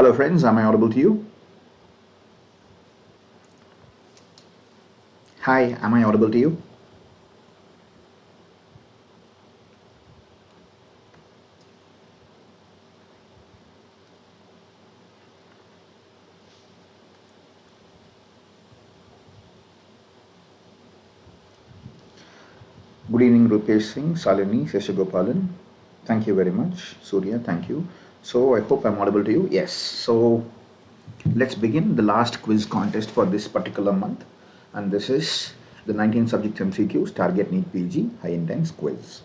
Hello friends, am I audible to you? Hi, am I audible to you? Good evening, Rupesh Singh, Salini, Seshagopalan. Thank you very much. Surya, thank you. So I hope I'm audible to you. Yes. So let's begin the last quiz contest for this particular month. And this is the 19 subject MCQs Target NEET PG High Intense Quiz.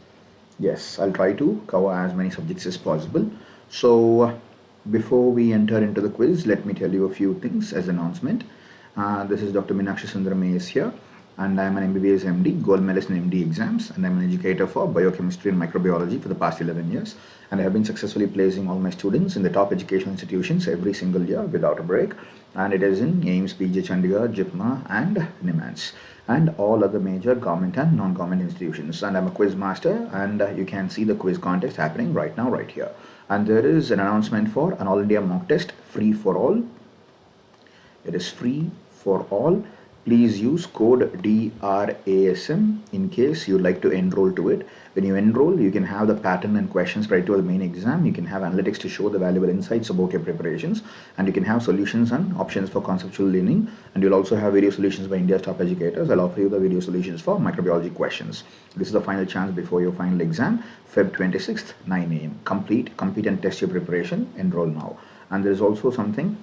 Yes, I'll try to cover as many subjects as possible. So before we enter into the quiz, let me tell you a few things as announcement. This is Dr Meenakshi Sundaram A S here, and I'm an MBBS MD, gold medalist in MD exams, and I'm an educator for biochemistry and microbiology for the past 11 years. And I have been successfully placing all my students in the top educational institutions every single year without a break. And it is in AIMS, PG, Chandigarh, JIPMA, and NIMANS, and all other major government and non-government institutions. And I'm a quiz master, and you can see the quiz contest happening right now, right here. And there is an announcement for an all India mock test, free for all. It is free for all. Please use code DRASM in case you'd like to enroll to it. When you enroll, you can have the pattern and questions right to the main exam. You can have analytics to show the valuable insights about your preparations, and you can have solutions and options for conceptual learning. And you'll also have video solutions by India's top educators. I'll offer you the video solutions for microbiology questions. This is the final chance before your final exam, Feb 26th, 9 a.m. Complete, compete and test your preparation. Enroll now. And there is also something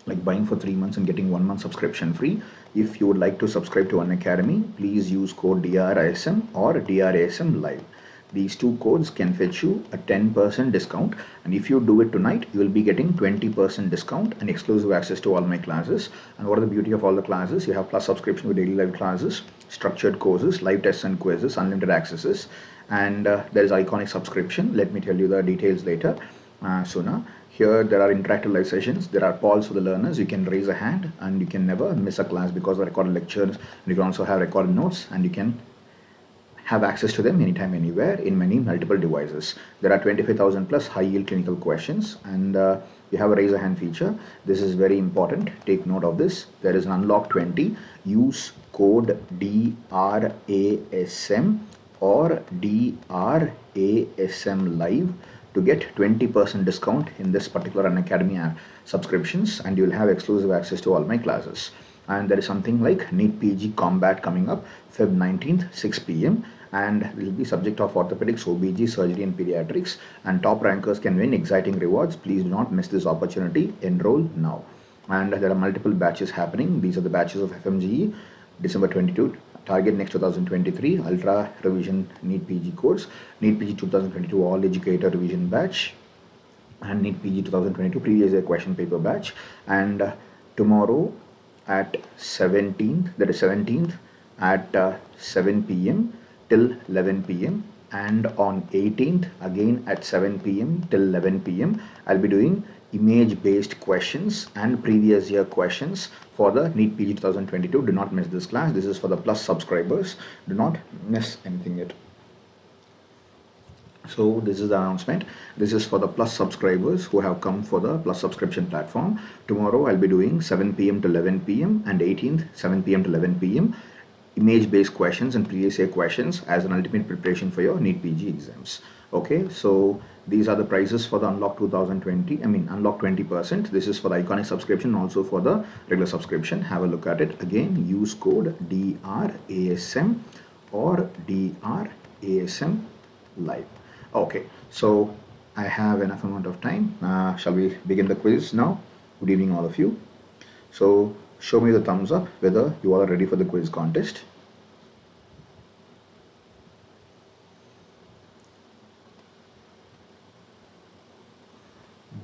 like buying for 3 months and getting 1 month subscription free. If you would like to subscribe to Unacademy, please use code DRASM or DRASM Live. These two codes can fetch you a 10% discount, and if you do it tonight, you will be getting 20% discount and exclusive access to all my classes. And what is the beauty of all the classes? You have plus subscription with daily live classes, structured courses, live tests and quizzes, unlimited accesses, and there is iconic subscription. Let me tell you the details later. Sooner. Here there are interactive live sessions, there are polls for the learners. You can raise a hand and you can never miss a class because of recorded lectures. And you can also have recorded notes, and you can have access to them anytime, anywhere, in many multiple devices. There are 25,000 plus high yield clinical questions, and you have a raise a hand feature. This is very important. Take note of this. There is an unlock 20. Use code DRASM or DRASM Live to get 20% discount in this particular Unacademy subscriptions, and you'll have exclusive access to all my classes. And there is something like NEET PG Combat coming up Feb 19th, 6 p.m. and it will be subject of orthopedics, OBG, surgery and pediatrics, and top rankers can win exciting rewards. Please do not miss this opportunity. Enroll now. And there are multiple batches happening. These are the batches of FMGE December 22, Target Next 2023, Ultra Revision NEET PG course, NEET PG 2022 All Educator Revision batch, and NEET PG 2022 Previous Year Question Paper batch. And tomorrow at 17th, that is 17th, at 7 p.m. till 11 p.m. and on 18th again at 7 p.m. till 11 p.m. I'll be doing image-based questions and previous year questions for the NEET PG 2022. Do not miss this class. This is for the plus subscribers. Do not miss anything yet. So this is the announcement. This is for the plus subscribers who have come for the plus subscription platform. Tomorrow I'll be doing 7 p.m. to 11 p.m. and 18th 7 p.m. to 11 p.m. image-based questions and previous year questions as an ultimate preparation for your NEET PG exams. Okay, so these are the prices for the Unlock 2020. Unlock 20%. This is for the iconic subscription, also for the regular subscription. Have a look at it. Again, use code DRASM or DRASM Live. Okay, so I have enough amount of time. Shall we begin the quiz now? Good evening, all of you. So show me the thumbs up whether you all are ready for the quiz contest.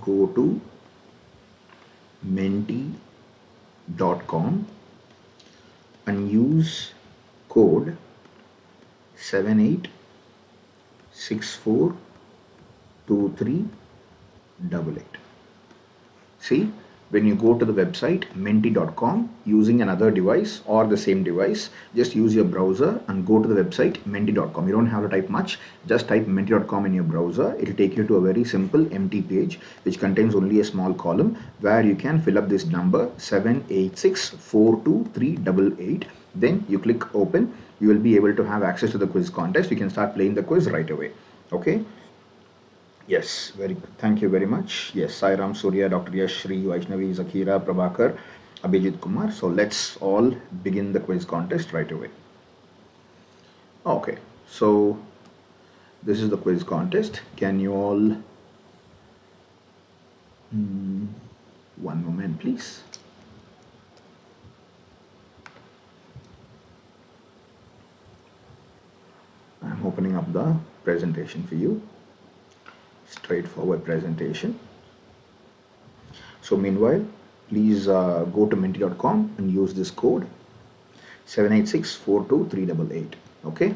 Go to menti.com and use code 78642388. See, when you go to the website menti.com using another device or the same device, just use your browser and go to the website menti.com. You don't have to type much, just type menti.com in your browser. It will take you to a very simple empty page which contains only a small column where you can fill up this number 786423888. Then you click open. You will be able to have access to the quiz contest. You can start playing the quiz right away. Okay. Yes, very good. Thank you very much. Yes, Sairam, Surya, Dr. Yash, Shri, Vaishnavi, Zakira, Prabhakar, Abhijit Kumar. So let's all begin the quiz contest right away. Okay, so this is the quiz contest. Can you all... one moment, please. I'm opening up the presentation for you. Straightforward presentation. So meanwhile, please go to menti.com and use this code 786423888. Okay.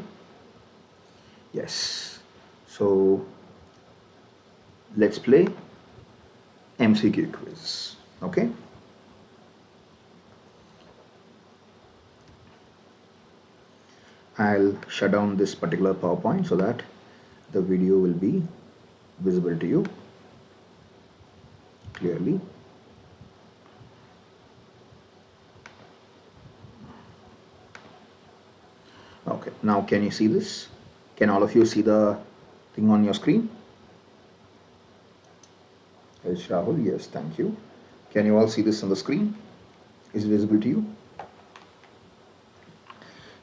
Yes. So let's play MCQ quiz. Okay. I'll shut down this particular PowerPoint so that the video will be visible to you clearly. Okay, now can you see this? Can all of you see the thing on your screen? Yes, Rahul, yes, thank you. Can you all see this on the screen? Is it visible to you?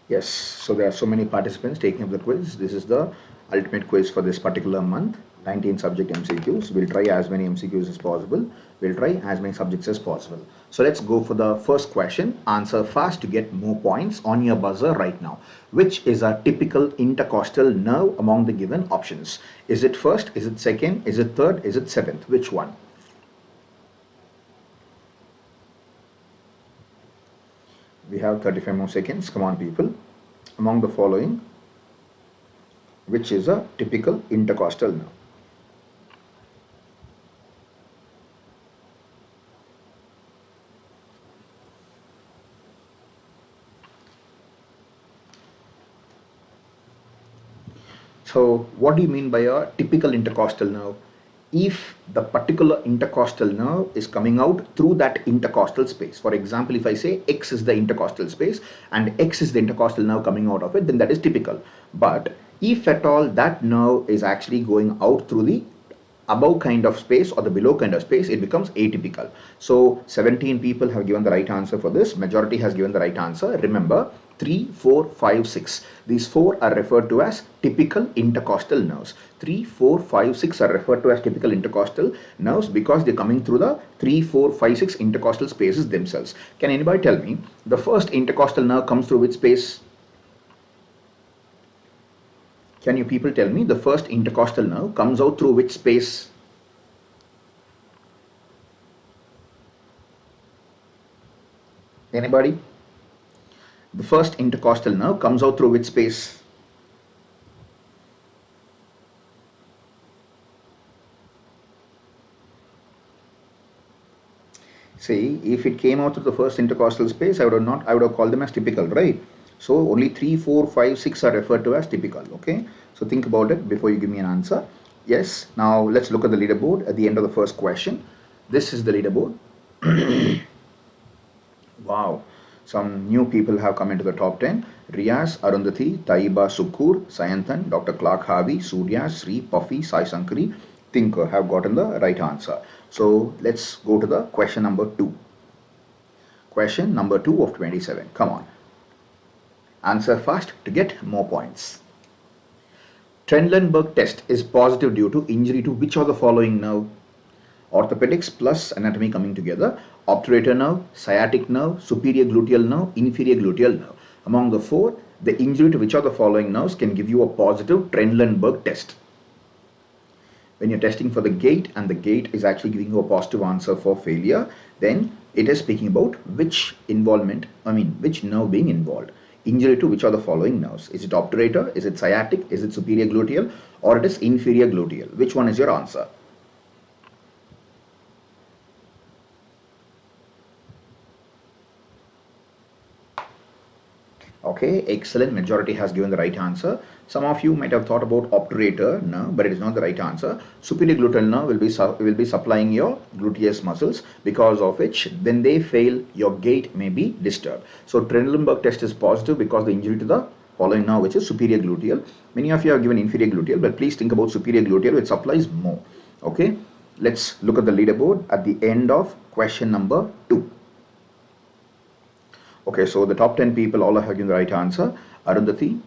Yes, so there are so many participants taking up the quiz. This is the ultimate quiz for this particular month. 19 subject MCQs. We'll try as many MCQs as possible. We'll try as many subjects as possible. So let's go for the first question. Answer fast to get more points on your buzzer right now. Which is a typical intercostal nerve among the given options? Is it first? Is it second? Is it third? Is it seventh? Which one? We have 35 more seconds. Come on, people. Among the following, which is a typical intercostal nerve? So what do you mean by a typical intercostal nerve? If the particular intercostal nerve is coming out through that intercostal space. For example, if I say X is the intercostal space and X is the intercostal nerve coming out of it, then that is typical. But if at all that nerve is actually going out through the above kind of space or the below kind of space, it becomes atypical. So 17 people have given the right answer for this. Majority has given the right answer. Remember, 3, 4, 5, 6. These 4 are referred to as typical intercostal nerves. 3, 4, 5, 6 are referred to as typical intercostal nerves because they're coming through the 3, 4, 5, 6 intercostal spaces themselves. Can anybody tell me the first intercostal nerve comes through which space? Can you people tell me the first intercostal nerve comes out through which space? Anybody? The first intercostal nerve comes out through which space? See, if it came out through the first intercostal space, I would have called them as typical, right? So only 3, 4, 5, 6 are referred to as typical. Okay, so think about it before you give me an answer. Yes, now let's look at the leaderboard at the end of the first question. This is the leaderboard. Wow, some new people have come into the top 10. Riaz, Arundhati, Taiba Sukur, Sayanthan, Dr. Clark Harvey, Surya, Sri, Puffy, Sai Sankari, Tinker have gotten the right answer. So let's go to the question number 2. Question number 2 of 27. Come on. Answer fast to get more points. Trendelenburg test is positive due to injury to which of the following nerve? Orthopedics plus anatomy coming together. Obturator nerve, sciatic nerve, superior gluteal nerve, inferior gluteal nerve. Among the 4, the injury to which of the following nerves can give you a positive Trendelenburg test? When you're testing for the gait and the gait is actually giving you a positive answer for failure, then it is speaking about which nerve being involved. Injury to which of the following nerves? Is it obturator? Is it sciatic? Is it superior gluteal? Or it is inferior gluteal? Which one is your answer? Okay, excellent. Majority has given the right answer. Some of you might have thought about obturator nerve, but it is not the right answer. Superior gluteal nerve will be supplying your gluteus muscles, because of which when they fail, your gait may be disturbed. So Trendelenburg test is positive because the injury to the following nerve, which is superior gluteal. Many of you have given inferior gluteal, but please think about superior gluteal, which supplies more. Okay, let's look at the leaderboard at the end of question number 2. Okay, so the top 10 people all have given the right answer. Arundhati.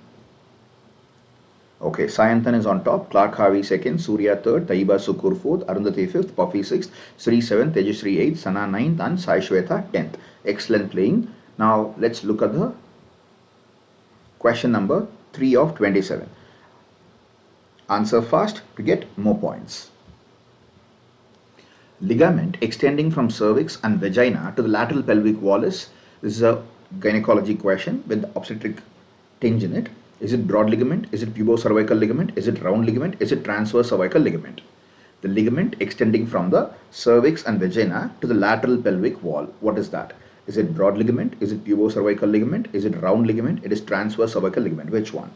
Okay, Sayanthan is on top, Clark Harvey second, Surya third, Taiba Sukur fourth, Arundhati fifth, Puffy sixth, Sri seventh, Tejasri eighth, Sana ninth, and Sai Shweta 10th. Excellent playing. Now let's look at the question number 3 of 27. Answer fast to get more points. Ligament extending from cervix and vagina to the lateral pelvic wall is, this is a gynecology question with obstetric tinge in it. Is it broad ligament? Is it pubocervical ligament? Is it round ligament? Is it transverse cervical ligament? The ligament extending from the cervix and vagina to the lateral pelvic wall. What is that? Is it broad ligament? Is it pubocervical ligament? Is it round ligament? It is transverse cervical ligament. Which one?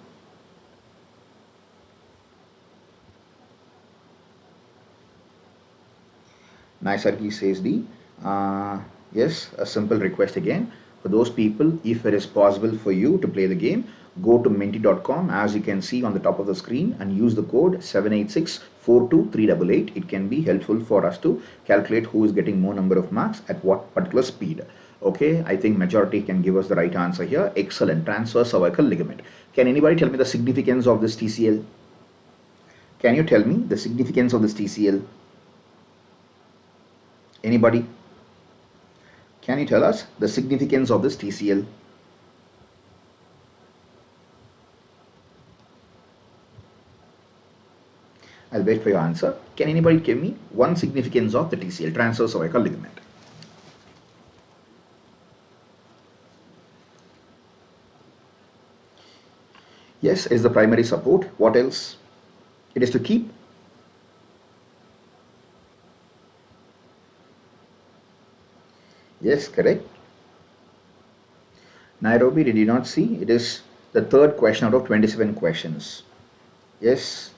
Naisargi says D. Yes, a simple request again. For those people, if it is possible for you to play the game, go to menti.com, as you can see on the top of the screen, and use the code 786423888. It can be helpful for us to calculate who is getting more number of marks at what particular speed. Okay, I think majority can give us the right answer here. Excellent. Transverse cervical ligament. Can anybody tell me the significance of this TCL? Can you tell me the significance of this TCL? Anybody? Can you tell us the significance of this TCL? I'll wait for your answer. Can anybody give me one significance of the TCL, transverse cervical ligament? Yes, is the primary support. What else? It is to keep. Yes, correct. Nairobi, did you not see? It is the third question out of 27 questions. Yes.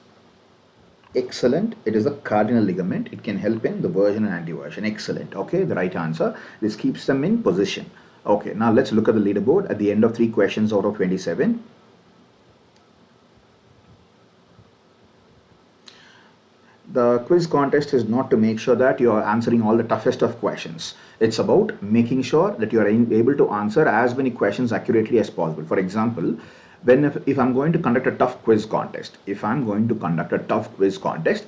Excellent. It is a cardinal ligament. It can help in the version and antiversion. Excellent. Okay, the right answer. This keeps them in position. Okay, now let's look at the leaderboard at the end of 3 questions out of 27. The quiz contest is not to make sure that you are answering all the toughest of questions. It's about making sure that you are able to answer as many questions accurately as possible. For example, if I'm going to conduct a tough quiz contest,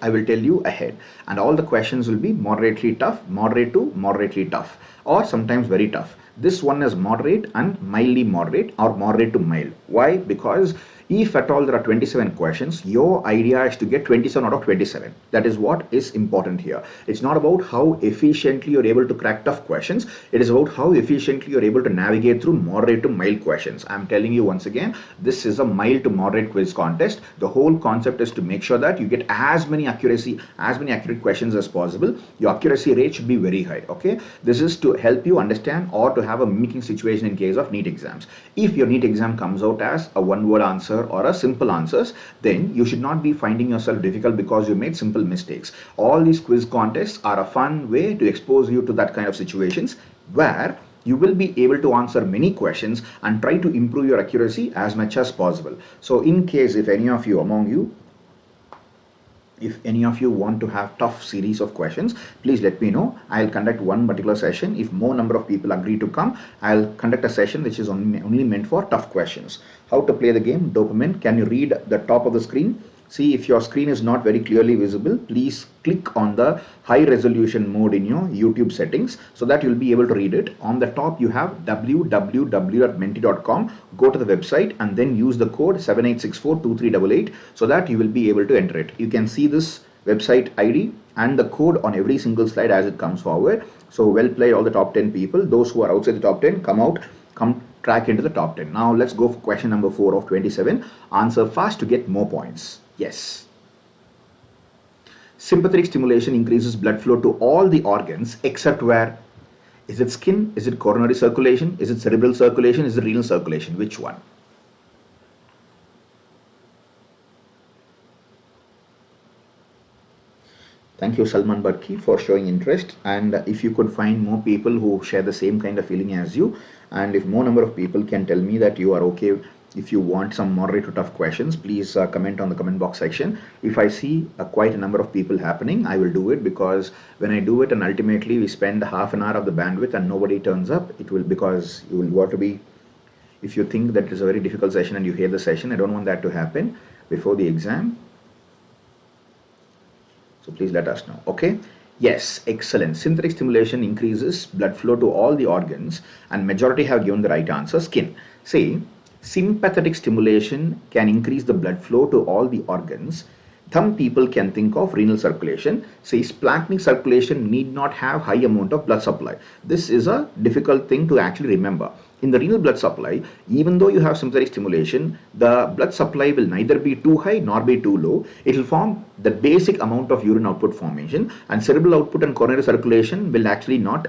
I will tell you ahead, and all the questions will be moderately tough, moderate to moderately tough, or sometimes very tough. This one is moderate and mildly moderate, or moderate to mild. Why? Because if at all there are 27 questions, your idea is to get 27 out of 27. That is what is important here. It's not about how efficiently you're able to crack tough questions. It is about how efficiently you're able to navigate through moderate to mild questions. I'm telling you once again, this is a mild to moderate quiz contest. The whole concept is to make sure that you get as many accurate questions as possible. Your accuracy rate should be very high. Okay, this is to help you understand or to have a mimicking situation in case of NEET exams. If your NEET exam comes out as a one-word answer or a simple answers, then you should not be finding yourself difficult because you made simple mistakes. All these quiz contests are a fun way to expose you to that kind of situations where you will be able to answer many questions and try to improve your accuracy as much as possible. So in case if any of you want to have tough series of questions, please let me know. I'll conduct one particular session. If more number of people agree to come, I'll conduct a session which is only meant for tough questions. How to play the game? Dopamine. Can you read the top of the screen? See, if your screen is not very clearly visible, please click on the high resolution mode in your YouTube settings so that you'll be able to read it. On the top you have www.menti.com. Go to the website and then use the code 78642388 so that you will be able to enter it. You can see this website ID and the code on every single slide as it comes forward. So well played, all the top 10 people. Those who are outside the top 10, come track into the top 10. Now let's go for question number 4 of 27. Answer fast to get more points. Yes. Sympathetic stimulation increases blood flow to all the organs except where? Is it skin? Is it coronary circulation? Is it cerebral circulation? Is it renal circulation? Which one? Thank you, Salman Barki, for showing interest. And if you could find more people who share the same kind of feeling as you, and if more number of people can tell me that you are okay, if you want some moderate to tough questions, please comment on the comment box section. If I see quite a number of people happening, I will do it, because when I do it and ultimately we spend half an hour of the bandwidth and nobody turns up, it will, because you will want to be, if you think that it's a very difficult session and you hate the session, I don't want that to happen before the exam. So please let us know. Okay. Yes, excellent. Synthetic stimulation increases blood flow to all the organs, and majority have given the right answer, skin. See, sympathetic stimulation can increase the blood flow to all the organs. Some people can think of renal circulation. Say splanchnic circulation need not have high amount of blood supply. This is a difficult thing to actually remember. In the renal blood supply, even though you have sympathetic stimulation, the blood supply will neither be too high nor be too low. It will form the basic amount of urine output formation, and cerebral output and coronary circulation will actually not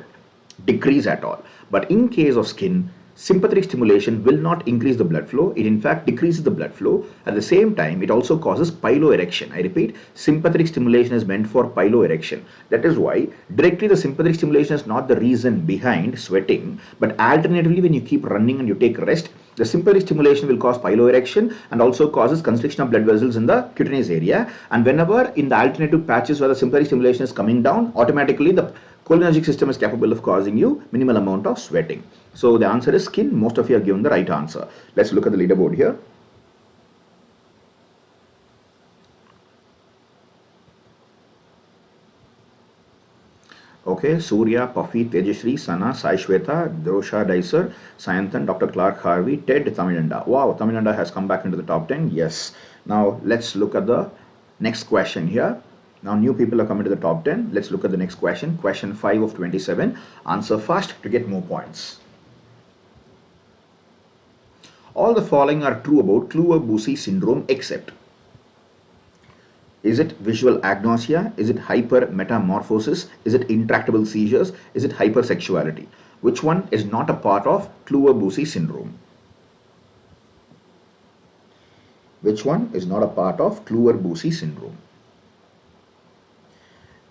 decrease at all. But in case of skin, sympathetic stimulation will not increase the blood flow. It in fact decreases the blood flow. At the same time, it also causes piloerection. I repeat, sympathetic stimulation is meant for piloerection. That is why directly the sympathetic stimulation is not the reason behind sweating, but alternatively when you keep running and you take rest, the sympathetic stimulation will cause piloerection and also causes constriction of blood vessels in the cutaneous area. And whenever in the alternative patches where the sympathetic stimulation is coming down, automatically the cholinergic system is capable of causing you minimal amount of sweating. So the answer is skin. Most of you have given the right answer. Let's look at the leaderboard here. Okay, Surya, Puffy, Tejashri, Sana, Sai Shweta, Drosha Dicer, Sayanthan, Dr. Clark Harvey, Ted, Tamilanda. Wow, Tamilanda has come back into the top 10. Yes. Now let's look at the next question here. Now new people are coming to the top 10. Let's look at the next question. Question 5 of 27. Answer fast to get more points. All the following are true about Kluwer-Bucy syndrome except: is it visual agnosia? Is it hypermetamorphosis? Is it intractable seizures? Is it hypersexuality? Which one is not a part of Kluwer-Bucy syndrome? Which one is not a part of Kluwer-Bucy syndrome?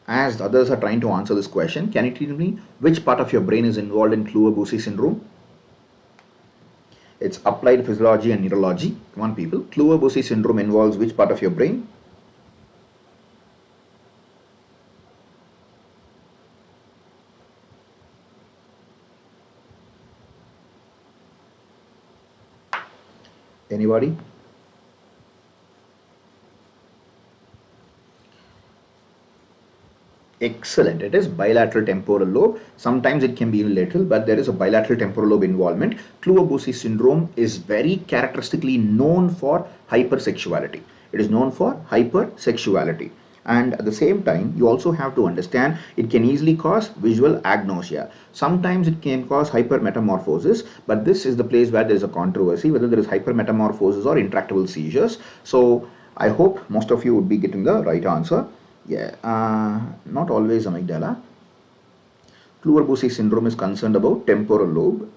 As the others are trying to answer this question, can you tell me which part of your brain is involved in Kluwer-Bucy syndrome? It's applied physiology and neurology. Come on, people. Kluwer-Bucy syndrome involves which part of your brain? Anybody? Excellent. It is bilateral temporal lobe. Sometimes it can be unilateral, but there is a bilateral temporal lobe involvement. Kluwer-Bucy syndrome is very characteristically known for hypersexuality. It is known for hypersexuality. And at the same time, you also have to understand it can easily cause visual agnosia. Sometimes it can cause hypermetamorphosis, but this is the place where there is a controversy whether there is hypermetamorphosis or intractable seizures. So I hope most of you would be getting the right answer. Yeah, not always amygdala. Kluwer-Bucy syndrome is concerned about temporal lobe.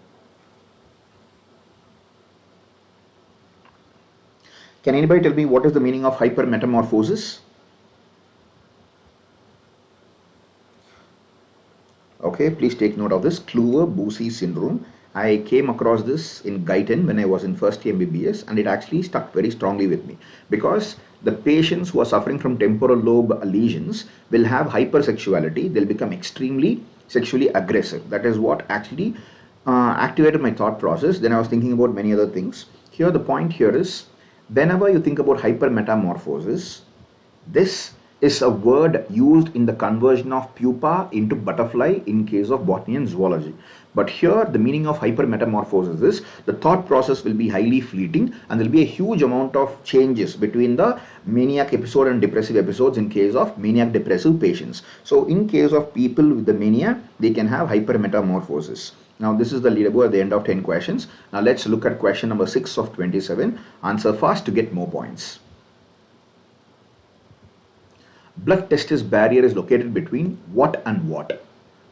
Can anybody tell me what is the meaning of hypermetamorphosis? Okay, please take note of this. Kluwer-Bucy syndrome. I came across this in Guyton when I was in first year MBBS, and it actually stuck very strongly with me, because the patients who are suffering from temporal lobe lesions will have hypersexuality. They'll become extremely sexually aggressive. That is what actually activated my thought process. Then I was thinking about many other things. Here the point here is, whenever you think about hypermetamorphosis, this is a word used in the conversion of pupa into butterfly in case of botany and zoology. But here the meaning of hypermetamorphosis is the thought process will be highly fleeting, and there will be a huge amount of changes between the maniac episode and depressive episodes in case of maniac depressive patients. So in case of people with the mania, they can have hypermetamorphosis. Now this is the leaderboard at the end of 10 questions. Now let's look at question number 6 of 27. Answer fast to get more points. Blood testis barrier is located between what and what?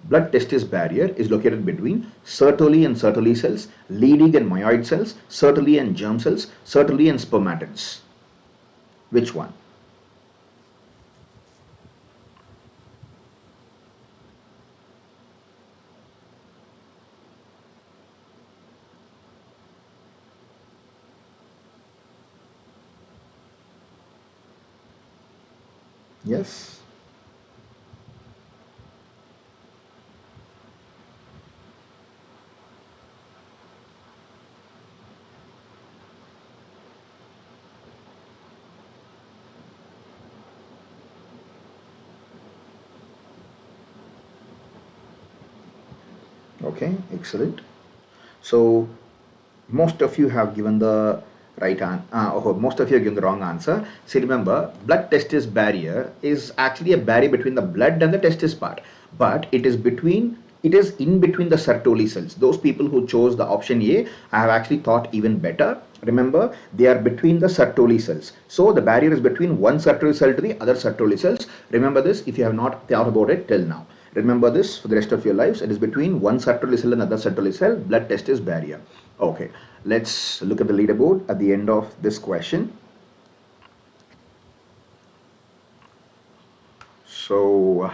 Blood testis barrier is located between Sertoli and Sertoli cells, Leydig and myoid cells, Sertoli and germ cells, Sertoli and spermatids. Which one? Yes. Okay, excellent. So most of you have given the right answer. Most of you have given the wrong answer. See, remember, blood testis barrier is actually a barrier between the blood and the testis part, but it is in between the Sertoli cells. Those people who chose the option A, I have actually thought even better. Remember, they are between the Sertoli cells. So the barrier is between one Sertoli cell to the other Sertoli cells. Remember this if you have not thought about it till now. Remember this for the rest of your lives. It is between one Sertoli cell and another Sertoli cell, blood testis barrier. Okay, let's look at the leaderboard at the end of this question. So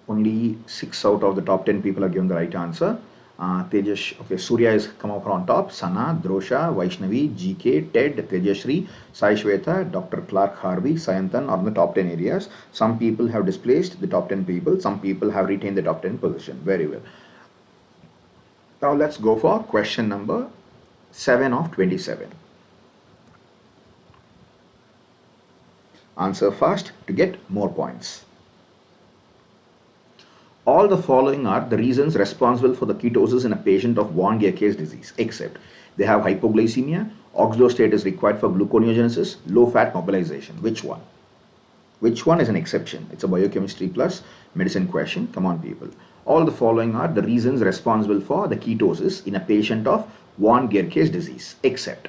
only 6 out of the top 10 people have given the right answer. Tejas, okay, Surya has come up on top. Sana, Drosha, Vaishnavi, GK, Ted, Tejashri, Sai Shweta, Dr. Clark Harvey, Sayantan are in the top 10 areas. Some people have displaced the top 10 people. Some people have retained the top 10 position. Very well. Now let's go for question number 7 of 27. Answer fast to get more points. All the following are the reasons responsible for the ketosis in a patient of von Gierke's disease, except they have hypoglycemia, oxalostate is required for gluconeogenesis, low fat mobilization. Which one? Which one is an exception? It's a biochemistry plus medicine question. Come on, people. All the following are the reasons responsible for the ketosis in a patient of von Gierke's disease, except.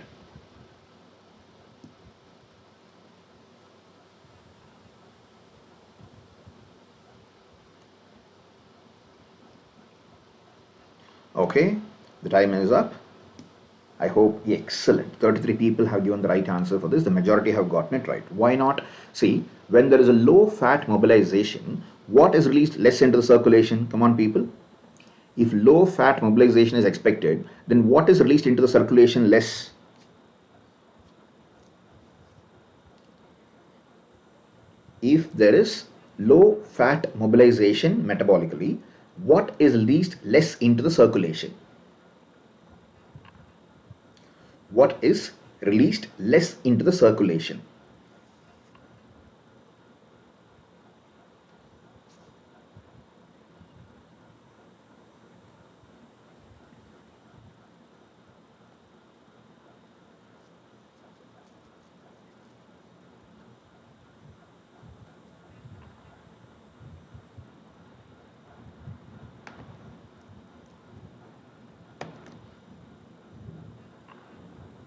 Okay, the time is up. I hope, yeah, excellent. 33 people have given the right answer for this. The majority have gotten it right. Why not? See, when there is a low fat mobilization, what is released less into the circulation? Come on, people. If low fat mobilization is expected, then what is released into the circulation less? If there is low fat mobilization metabolically, what is released less into the circulation? What is released less into the circulation?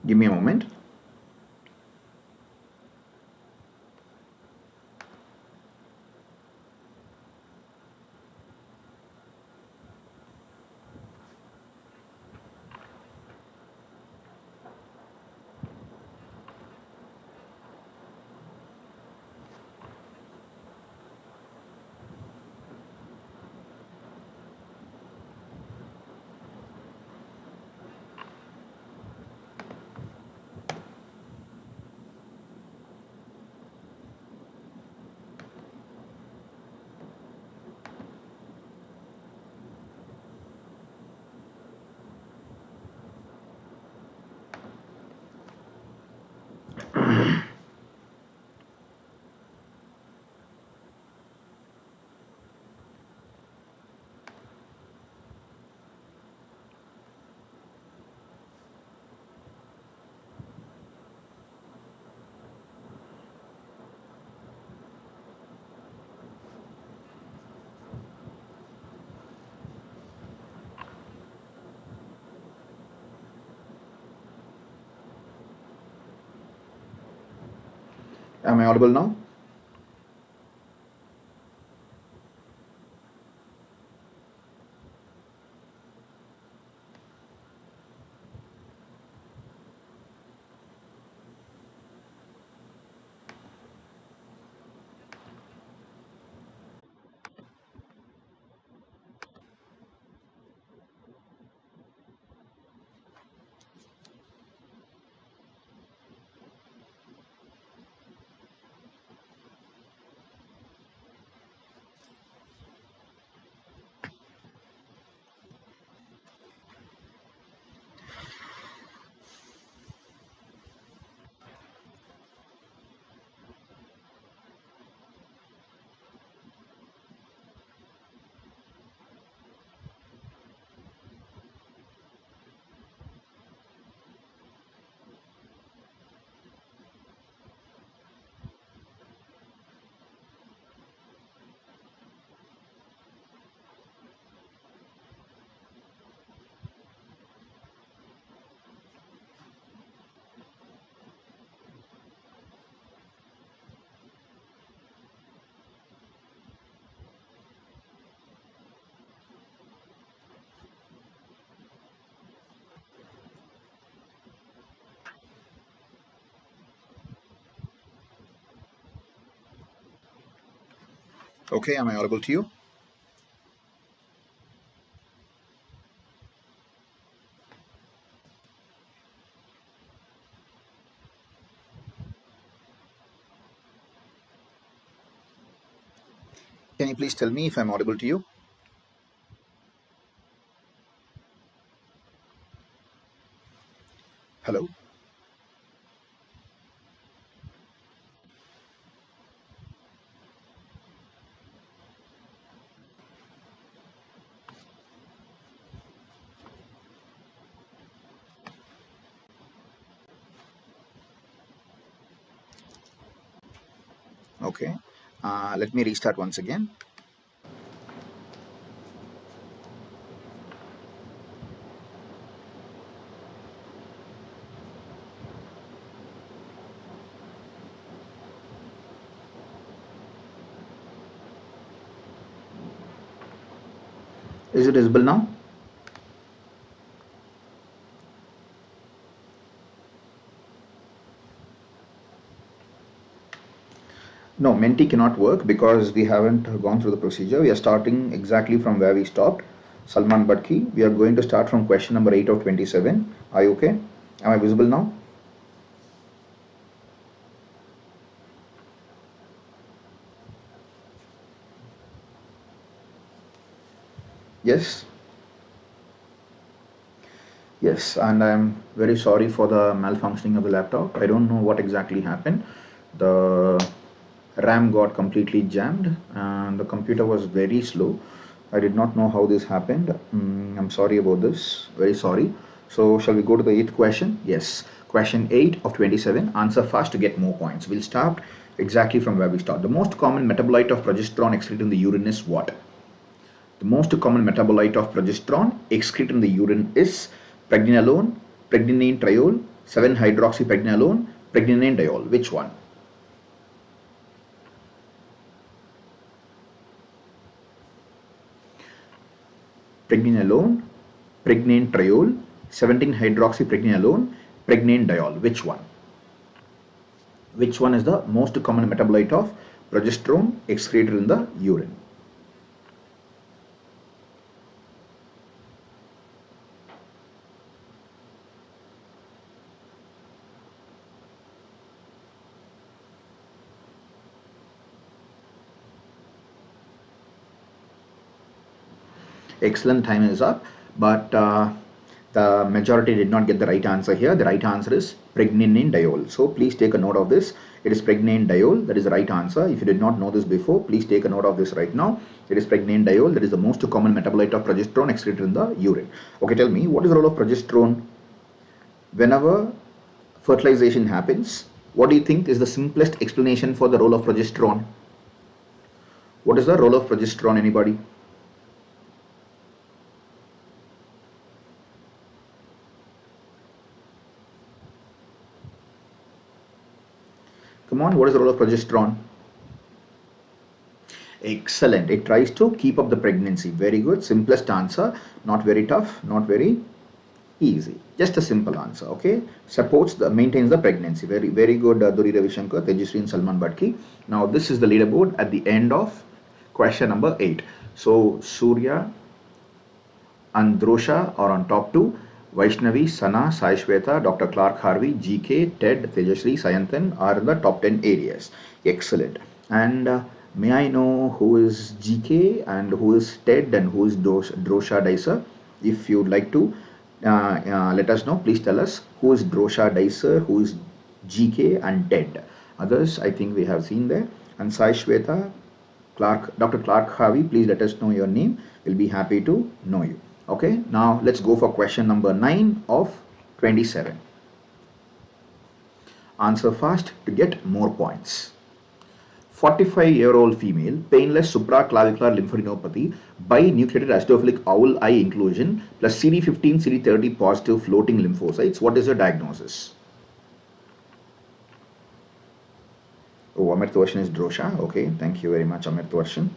Give me a moment. Am I audible now? Okay, am I audible to you? Can you please tell me if I'm audible to you? Hello? Okay. Let me restart once again. Is it visible now? No, Menti cannot work because we haven't gone through the procedure. We are starting exactly from where we stopped. Salman Badki, we are going to start from question number 8 of 27. Are you okay? Am I visible now? Yes? Yes, and I'm very sorry for the malfunctioning of the laptop. I don't know what exactly happened. The RAM got completely jammed and the computer was very slow. I did not know how this happened. I'm sorry about this. Very sorry. So shall we go to the 8th question? Yes. Question 8 of 27. Answer fast to get more points. We'll start exactly from where we start. The most common metabolite of progesterone excreted in the urine is what? The most common metabolite of progesterone excreted in the urine is pregnenolone, pregnenolone triol, 7-hydroxypregnenolone, pregnenolone diol. Which one? Pregnenolone, pregnane triol, 17-hydroxypregnenolone, pregnane diol. Which one? Which one is the most common metabolite of progesterone excreted in the urine? Excellent, time is up, but the majority did not get the right answer here. The right answer is pregnane diol. So please take a note of this. It is pregnane diol. That is the right answer. If you did not know this before, please take a note of this right now. It is pregnane diol. That is the most common metabolite of progesterone excreted in the urine. Okay, tell me, what is the role of progesterone whenever fertilization happens? What do you think is the simplest explanation for the role of progesterone? What is the role of progesterone? Anybody? Come on, what is the role of progesterone? Excellent. It tries to keep up the pregnancy. Very good. Simplest answer. Not very tough. Not very easy. Just a simple answer. Okay. Supports the maintains the pregnancy. Very good. Duri Ravi Shankar, Tejasri and Salman Badki. Now this is the leaderboard at the end of question number 8. So Surya and Drosha are on top 2. Vaishnavi, Sana, Sai Shweta, Dr. Clark Harvey, GK, Ted, Tejasri, Sayantan are in the top 10 areas. Excellent. And may I know who is GK and who is Ted and who is Drosha Dicer? If you'd like to let us know, please tell us who is Drosha Dicer, who is GK and Ted. Others, I think we have seen there. And Sai Shweta, Dr. Clark Harvey, please let us know your name. We'll be happy to know you. Okay, now let's go for question number 9 of 27. Answer fast to get more points. 45-year-old female, painless supraclavicular lymphadenopathy, binucleated acidophilic owl eye inclusion plus CD15, CD30 positive floating lymphocytes. What is your diagnosis? Oh, Amrit Varshan is Drosha. Okay, thank you very much, Amrit Varshan.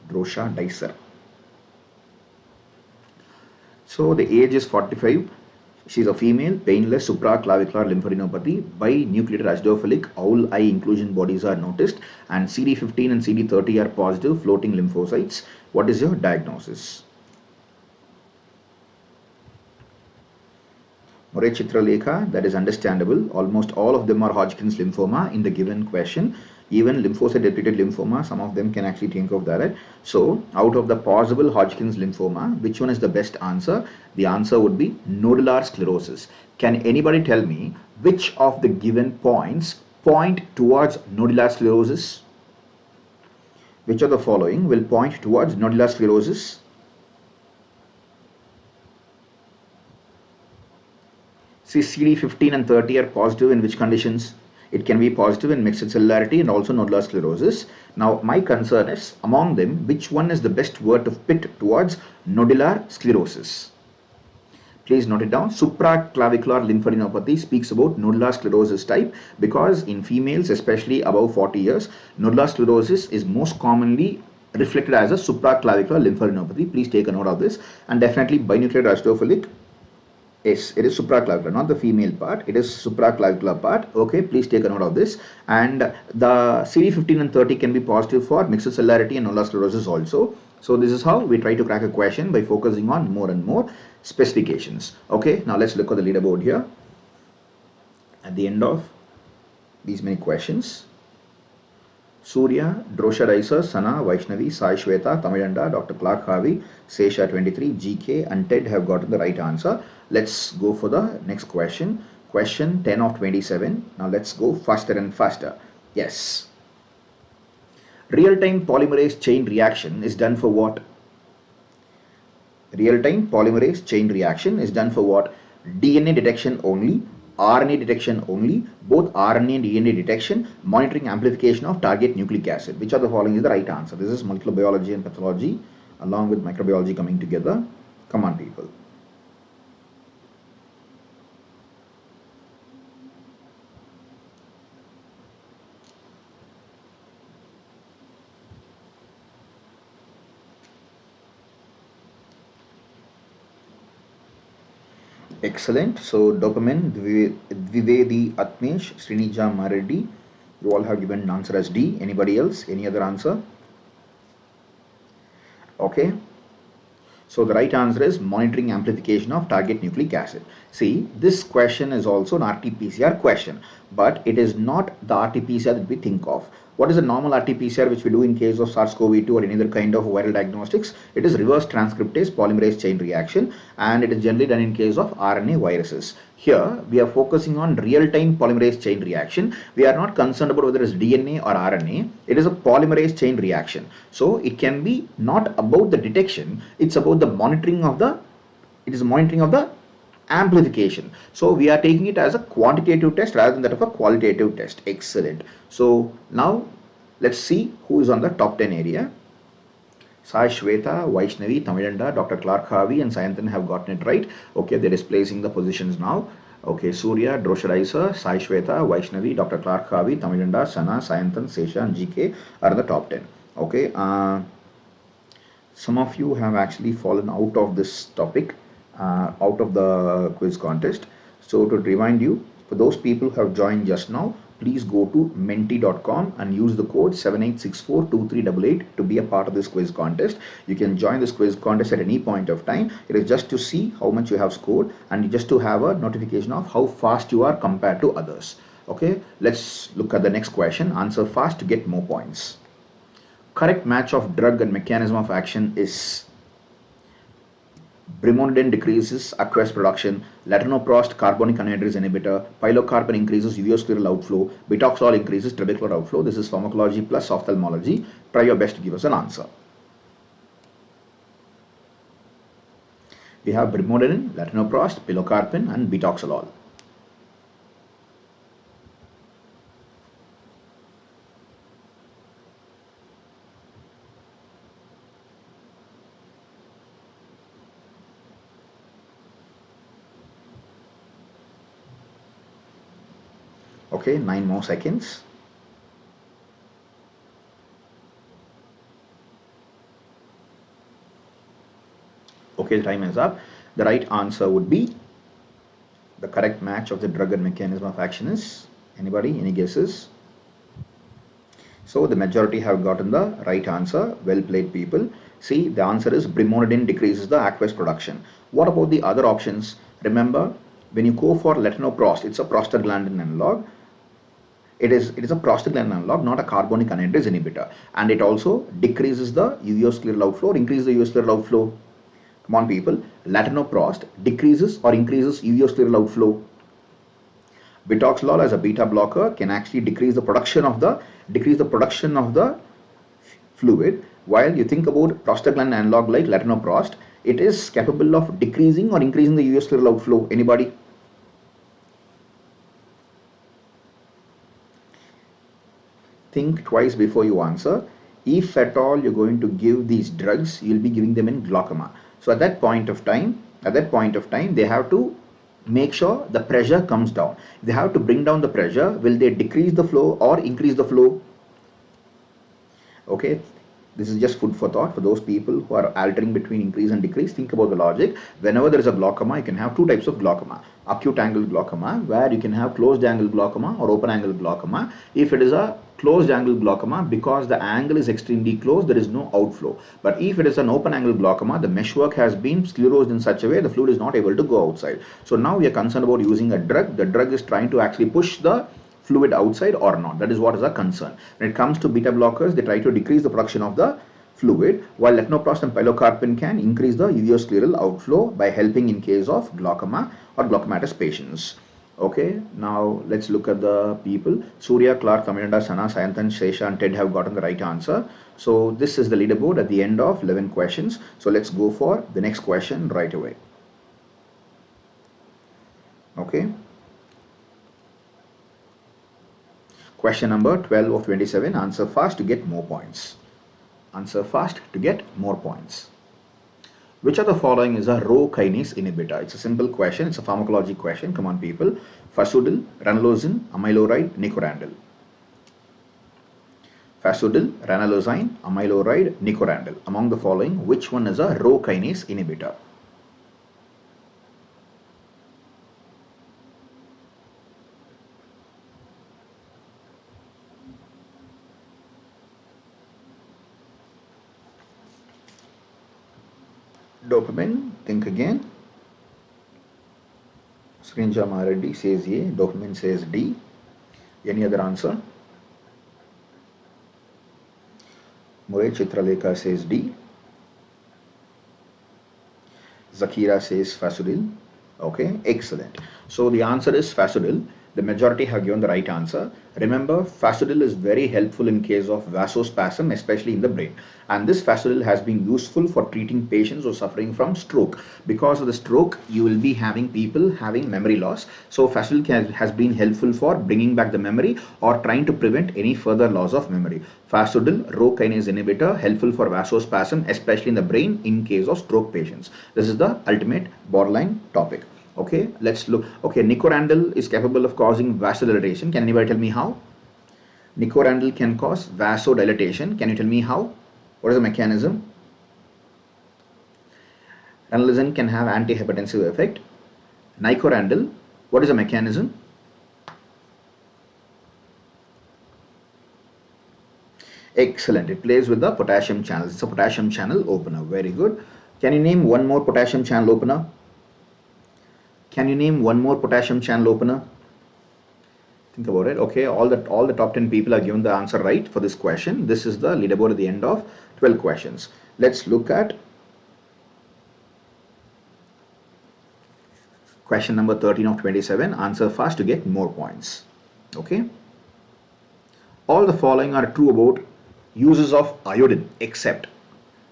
Drosha Dicer. So the age is 45. She is a female, painless supraclavicular lymphadenopathy. Binucleated acidophilic owl eye inclusion bodies are noticed, and CD15 and CD30 are positive floating lymphocytes. What is your diagnosis? More Chitralekha, that is understandable. Almost all of them are Hodgkin's lymphoma in the given question. Even lymphocyte depleted lymphoma, some of them can actually think of that. So, out of the possible Hodgkin's lymphoma, which one is the best answer? The answer would be nodular sclerosis. Can anybody tell me which of the given points point towards nodular sclerosis? Which of the following will point towards nodular sclerosis? See, CD15 and 30 are positive in which conditions? It can be positive in mixed cellularity and also nodular sclerosis. Now, my concern is among them, which one is the best word to fit towards nodular sclerosis? Please note it down. Supraclavicular lymphadenopathy speaks about nodular sclerosis type because in females, especially above 40 years, nodular sclerosis is most commonly reflected as a supraclavicular lymphadenopathy. Please take a note of this. And definitely binucleated acidophilic. Yes, it is supraclavicular, not the female part. It is supraclavicular part. Okay, please take a note of this. And the CD15 and 30 can be positive for mixed cellularity and nodular sclerosis also. So this is how we try to crack a question by focusing on more and more specifications. Okay, now let's look at the leaderboard here. At the end of these many questions, Surya, Drosha Raisa, Sana, Vaishnavi, Sai Shweta, Tamilanda, Dr. Clark Harvey, Sesha 23, GK and Ted have gotten the right answer. Let's go for the next question. Question 10 of 27. Now let's go faster and faster. Yes. Real-time polymerase chain reaction is done for what? Real-time polymerase chain reaction is done for what? DNA detection only, RNA detection only, both RNA and DNA detection, monitoring amplification of target nucleic acid. Which of the following is the right answer? This is molecular biology and pathology along with microbiology coming together. Come on, people. Excellent. So dopamine, Dvivedi Atmesh, Srinija Mareddy. You all have given an answer as D. Anybody else? Any other answer? Okay. So the right answer is monitoring amplification of target nucleic acid. See, this question is also an RT-PCR question, but it is not the RT-PCR that we think of. What is the normal RT-PCR which we do in case of SARS-CoV-2 or any other kind of viral diagnostics? It is reverse transcriptase polymerase chain reaction, and it is generally done in case of RNA viruses. Here, we are focusing on real-time polymerase chain reaction. We are not concerned about whether it's DNA or RNA. It is a polymerase chain reaction. So, it can be not about the detection. It's about the monitoring of the, amplification. So we are taking it as a quantitative test rather than that of a qualitative test. Excellent. So now let's see who is on the top 10 area. Sai Shweta, Vaishnavi, Tamilanda, Dr. Clark Harvey and Sayantan have gotten it right. Okay, they're displacing the positions now. Okay, Surya, Drosharaisa, Sai Shweta, Vaishnavi, Dr. Clark Harvey, Tamilanda, Sana, Sayantan, Sesha and GK are in the top 10. Okay, some of you have actually fallen out of this topic. Out of the quiz contest. So to remind you, for those people who have joined just now, please go to menti.com and use the code 78642388 to be a part of this quiz contest. You can join this quiz contest at any point of time. It is just to see how much you have scored and just to have a notification of how fast you are compared to others. Okay, let's look at the next question. Answer fast to get more points. Correct match of drug and mechanism of action is brimonidine decreases aqueous production, latanoprost carbonic anhydrase inhibitor, pilocarpine increases uveoscleral outflow, betoxol increases trabecular outflow. This is pharmacology plus ophthalmology. Try your best to give us an answer. We have brimonidine, latanoprost, pilocarpine and betoxolol. Okay, 9 more seconds. Okay, the time is up. The right answer would be the correct match of the drug and mechanism of action is? Anybody? Any guesses? So the majority have gotten the right answer. Well played, people. See, the answer is brimonidine decreases the aqueous production. What about the other options? Remember, when you go for latanoprost, it's a prostaglandin analog. It is a prostaglandin analog, not a carbonic anhydrase inhibitor, and it also decreases the uveoscleral outflow or increases the uveoscleral outflow. Come on, people. Latanoprost decreases or increases uveoscleral outflow. Bitoxolol as a beta blocker can actually decrease the production of the fluid, while you think about prostaglandin analog like latanoprost, it is capable of decreasing or increasing the uveoscleral outflow. Anybody? Think twice before you answer. If at all you're going to give these drugs, you'll be giving them in glaucoma. So at that point of time, they have to make sure the pressure comes down. They have to bring down the pressure. Will they decrease the flow or increase the flow? Okay, this is just food for thought for those people who are altering between increase and decrease. Think about the logic. Whenever there is a glaucoma, you can have two types of glaucoma. Acute angle glaucoma, where you can have closed angle glaucoma or open angle glaucoma. If it is a closed angle glaucoma, because the angle is extremely close, there is no outflow. But if it is an open angle glaucoma, the meshwork has been sclerosed in such a way the fluid is not able to go outside. So now we are concerned about using a drug. The drug is trying to actually push the fluid outside or not. That is what is our concern. When it comes to beta blockers, they try to decrease the production of the fluid, while latanoprost and pilocarpine can increase the uveoscleral outflow by helping in case of glaucoma or glaucomatous patients. Okay, now let's look at the people. Surya, Clark, Kaminanda, Sana, Sayanthan, Shesha and Ted have gotten the right answer. So this is the leaderboard at the end of 11 questions. So let's go for the next question right away. Okay. Question number 12 of 27. Answer fast to get more points. Answer fast to get more points. Which of the following is a Rho kinase inhibitor? It's a simple question. It's a pharmacology question. Come on, people. Fasudil, ranulozine, amyloride, nicorandil. Fasudil, ranulozine, amyloride, nicorandil. Among the following, which one is a Rho kinase inhibitor? Dopamine, think again. Srinja Maharedi says A, dopamine says D. Any other answer? Murray Chitralekha says D. Zakira says Fasudil. Okay, excellent. So the answer is Fasudil. The majority have given the right answer. Remember, Fasudil is very helpful in case of vasospasm, especially in the brain. And this Fasudil has been useful for treating patients who are suffering from stroke. Because of the stroke, you will be having people having memory loss. So Fasudil has been helpful for bringing back the memory or trying to prevent any further loss of memory. Fasudil, Rho kinase inhibitor, helpful for vasospasm, especially in the brain in case of stroke patients. This is the ultimate borderline topic. Okay, let's look. Okay, nicorandil is capable of causing vasodilatation. Can anybody tell me how? Nicorandil can cause vasodilatation. Can you tell me how? What is the mechanism? Ranulazine can have antihypertensive effect. Nicorandil, what is the mechanism? Excellent. It plays with the potassium channel. It's a potassium channel opener. Very good. Can you name one more potassium channel opener? Can you name one more potassium channel opener? Think about it. Okay, all the top 10 people are given the answer right for this question. This is the leaderboard at the end of 12 questions. Let's look at question number 13 of 27. Answer fast to get more points. Okay. All the following are true about uses of iodine, except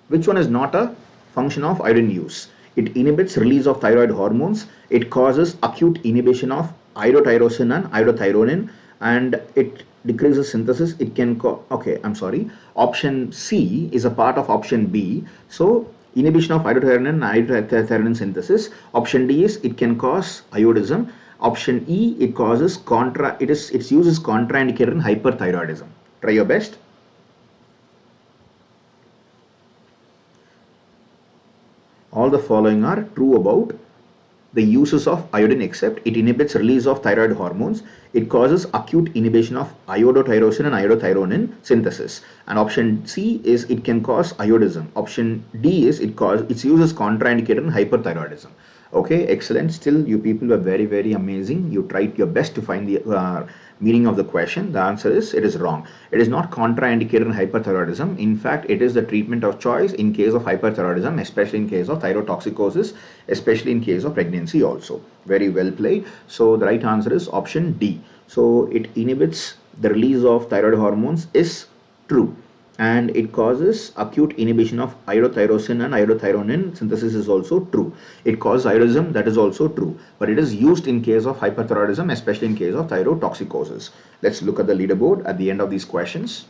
which one is not a function of iodine use? It inhibits release of thyroid hormones. It causes acute inhibition of iodotyrosine and iodothyronine, and it decreases synthesis. It can option C is a part of option B. So inhibition of iodothyronine and iodothyronine synthesis. Option D is it can cause iodism. Option E, it causes its use is contraindicated in hyperthyroidism. Try your best. All the following are true about the uses of iodine, except it inhibits release of thyroid hormones. It causes acute inhibition of iodotyrosine and iodothyronine synthesis. And option C is it can cause iodism. Option D is its use is contraindicated in hyperthyroidism. Okay, excellent. Still, you people were very amazing. You tried your best to find the meaning of the question. The answer is it is wrong. It is not contraindicated in hyperthyroidism. In fact, it is the treatment of choice in case of hyperthyroidism, especially in case of thyrotoxicosis, especially in case of pregnancy also. Very well played. So the right answer is option D. So it inhibits the release of thyroid hormones is true, and it causes acute inhibition of iodotyrosine and iodothyronine synthesis is also true. It causes iodism, that is also true, but it is used in case of hyperthyroidism, especially in case of thyrotoxicosis. Let's look at the leaderboard at the end of these questions.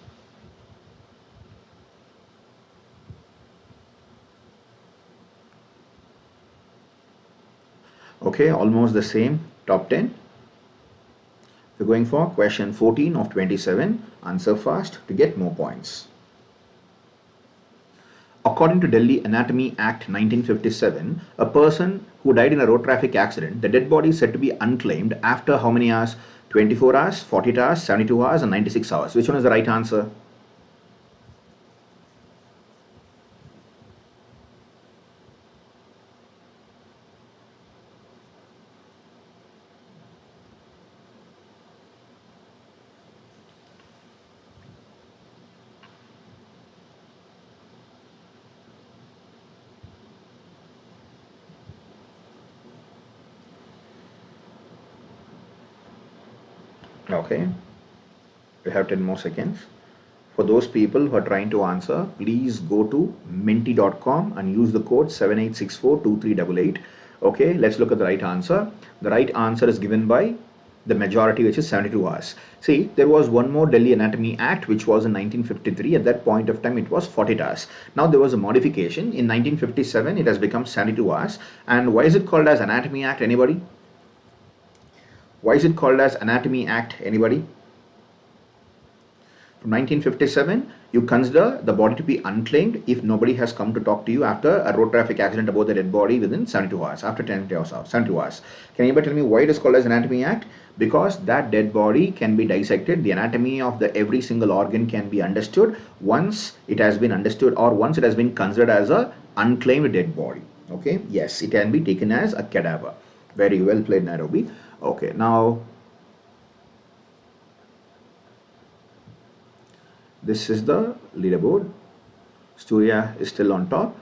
Okay, almost the same, top 10. We're going for question 14 of 27. Answer fast to get more points. According to Delhi Anatomy Act 1957, a person who died in a road traffic accident, the dead body is said to be unclaimed after how many hours? 24 hours, 48 hours, 72 hours and 96 hours. Which one is the right answer? Okay, we have 10 more seconds. For those people who are trying to answer, please go to menti.com and use the code 78642388. Okay, let's look at the right answer. The right answer is given by the majority, which is 72 hours. See, there was one more Delhi Anatomy Act which was in 1953. At that point of time it was 40 hours. Now there was a modification in 1957. It has become 72 hours. And why is it called as Anatomy Act? Anybody? Why is it called as Anatomy Act? Anybody? From 1957, you consider the body to be unclaimed if nobody has come to talk to you after a road traffic accident about the dead body within 72 hours, after 10 hours, 72 hours. Can anybody tell me why it is called as Anatomy Act? Because that dead body can be dissected, the anatomy of the every single organ can be understood once it has been understood, or once it has been considered as a unclaimed dead body. Okay, yes, it can be taken as a cadaver. Very well played, Nairobi. Okay, now this is the leaderboard. Surya is still on top.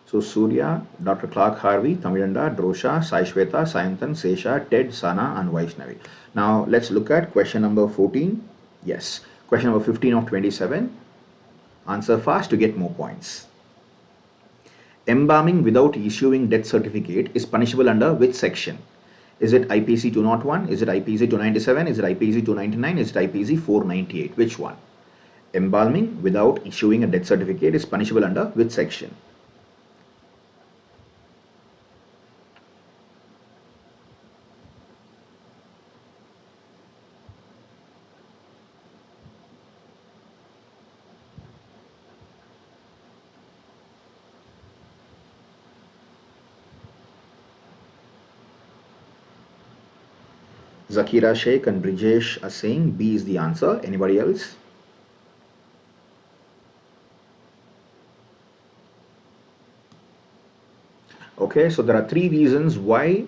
So Surya, Dr. Clark Harvey, Tamilanda, Drosha, Sai Shweta, Sayantan, Sesha, Ted, Sana and Vaishnavi. Now let's look at question number 14. Yes, question number 15 of 27. Answer fast to get more points. Embalming without issuing death certificate is punishable under which section? Is it IPC 201? Is it IPC 297? Is it IPC 299? Is it IPC 498? Which one? Embalming without issuing a death certificate is punishable under which section? Zakira Sheikh and Brijesh are saying B is the answer. Anybody else? Okay, so there are three reasons why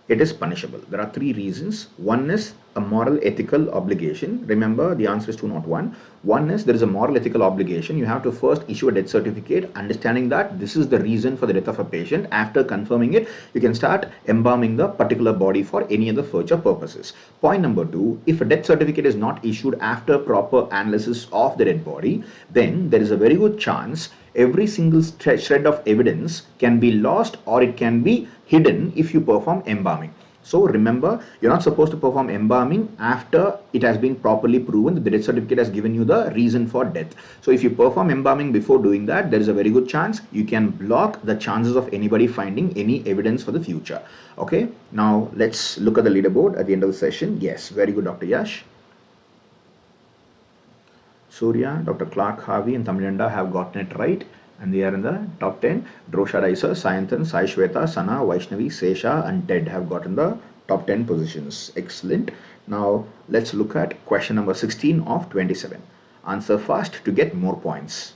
it is punishable. There are three reasons. One is a moral ethical obligation. Remember, the answer is 201. One is there is a moral ethical obligation. You have to first issue a death certificate, understanding that this is the reason for the death of a patient. After confirming it, you can start embalming the particular body for any other future purposes. Point number two, if a death certificate is not issued after proper analysis of the dead body, then there is a very good chance every single shred of evidence can be lost or it can be hidden if you perform embalming. So remember, you're not supposed to perform embalming after it has been properly proven that the death certificate has given you the reason for death. So if you perform embalming before doing that, there is a very good chance you can block the chances of anybody finding any evidence for the future. Okay, now let's look at the leaderboard at the end of the session. Yes, very good, Dr. Yash. Surya, Dr. Clark Harvey and Tamilanda have gotten it right. And they are in the top 10. Drosha Daisa, Sayantan, Sai Shweta, Sana, Vaishnavi, Sesha and Ted have gotten the top 10 positions. Excellent. Now let's look at question number 16 of 27. Answer fast to get more points.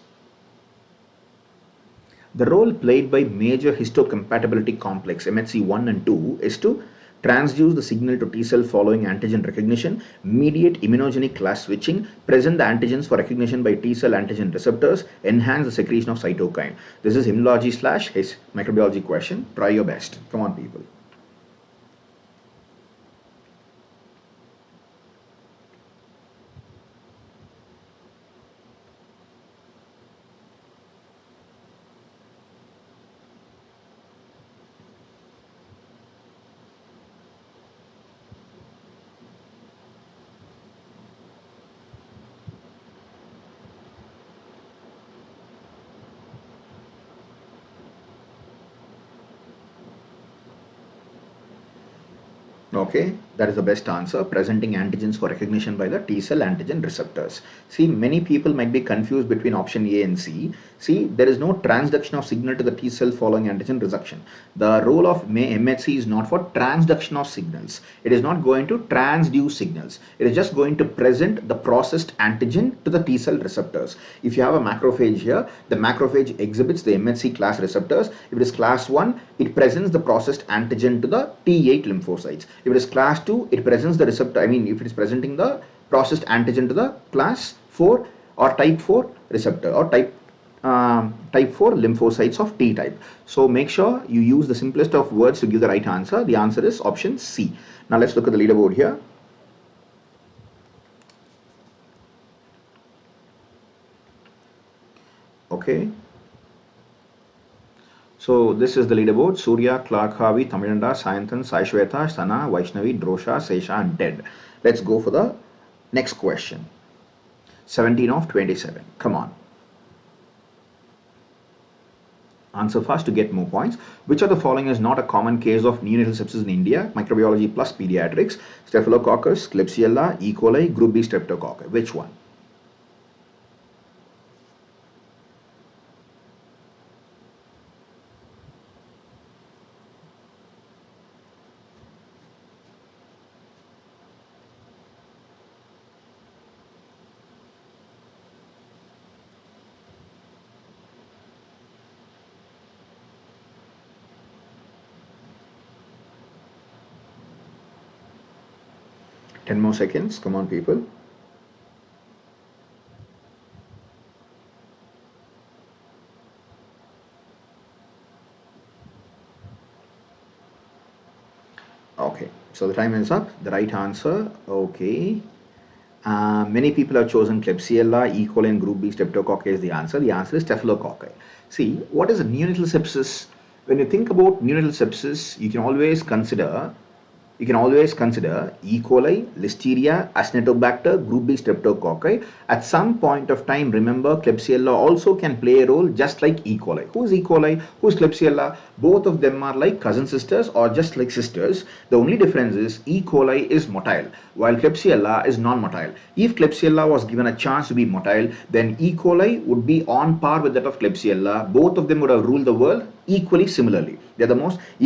The role played by major histocompatibility complex MHC1 and 2 is to transduce the signal to T cell following antigen recognition, mediate immunogenic class switching, present the antigens for recognition by T cell antigen receptors, enhance the secretion of cytokine. This is immunology / his microbiology question. Try your best. Come on, people. Okay, that is the best answer. Presenting antigens for recognition by the T cell antigen receptors. See, many people might be confused between option A and C. See, there is no transduction of signal to the T cell following antigen reception. The role of MHC is not for transduction of signals. It is not going to transduce signals. It is just going to present the processed antigen to the T cell receptors. If you have a macrophage here, the macrophage exhibits the MHC class receptors. If it is class 1, it presents the processed antigen to the T8 lymphocytes. If it is class 2, it presents the receptor, if it is presenting the processed antigen to the class 4 or type 4 receptor or type 4 lymphocytes of T type. So make sure you use the simplest of words to give the right answer. The answer is option C. Now let's look at the leaderboard here. Okay. So this is the leaderboard. Surya, Clark Harvey, Tamilanda, Sayantan, Sai Shweta, Sana, Vaishnavi, Drosha, Sesha and Ted. Let's go for the next question. 17 of 27. Come on. Answer fast to get more points. Which of the following is not a common case of neonatal sepsis in India? Microbiology plus pediatrics. Staphylococcus, Klebsiella, E. coli, Group B Streptococcus. Which one? Ten more seconds. Come on, people. Okay, so the time is up. The right answer, okay. Many people have chosen Klebsiella, E. coli and Group B Streptococcus is the answer. The answer is Staphylococci. See, what is a neonatal sepsis? When you think about neonatal sepsis, you can always consider E. coli, Listeria, Acinetobacter, Group B Streptococci. At some point of time, remember, Klebsiella also can play a role just like E. coli. Who is E. coli? Who is Klebsiella? Both of them are like cousin sisters or just like sisters. The only difference is E. coli is motile, while Klebsiella is non-motile. If Klebsiella was given a chance to be motile, then E. coli would be on par with that of Klebsiella. Both of them would have ruled the world equally similarly. E.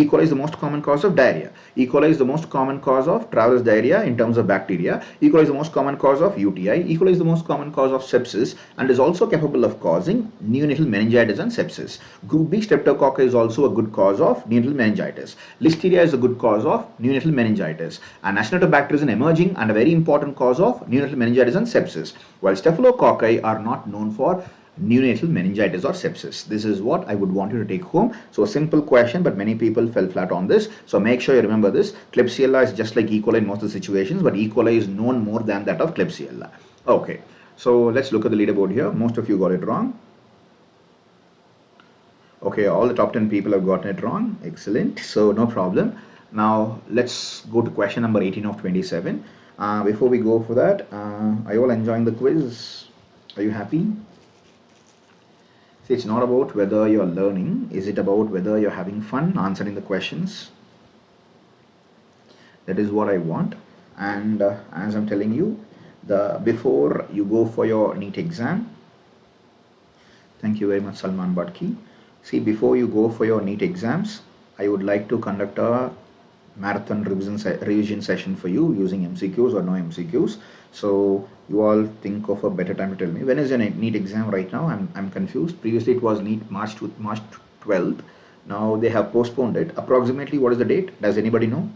coli is the most common cause of diarrhea. E. coli is the most common cause of traveler's diarrhea in terms of bacteria. E. coli is the most common cause of UTI. E. coli is the most common cause of sepsis and is also capable of causing neonatal meningitis and sepsis. Group B Streptococcus is also a good cause of neonatal meningitis. Listeria is a good cause of neonatal meningitis. And Acinetobacter is an emerging and a very important cause of neonatal meningitis and sepsis. While Staphylococci are not known for neonatal meningitis or sepsis. This is what I would want you to take home. So a simple question, but many people fell flat on this. So make sure you remember this. Klebsiella is just like E. coli in most of the situations, but E. coli is known more than that of Klebsiella. Okay, so let's look at the leaderboard here. Most of you got it wrong. Okay, all the top 10 people have gotten it wrong. Excellent. So no problem. Now let's go to question number 18 of 27. Before we go for that, are you all enjoying the quiz? Are you happy? See, it's not about whether you're learning. Is it about whether you're having fun answering the questions? That is what I want. And as I'm telling you, before you go for your NEET exam, Thank you very much, Salman Badki. See, before you go for your NEET exams, I would like to conduct a marathon revision session for you using MCQs or no MCQs. So you all think of a better time to tell me. When is your NEET exam right now? I'm confused. Previously it was NEET March 12th. Now they have postponed it. Approximately what is the date? Does anybody know?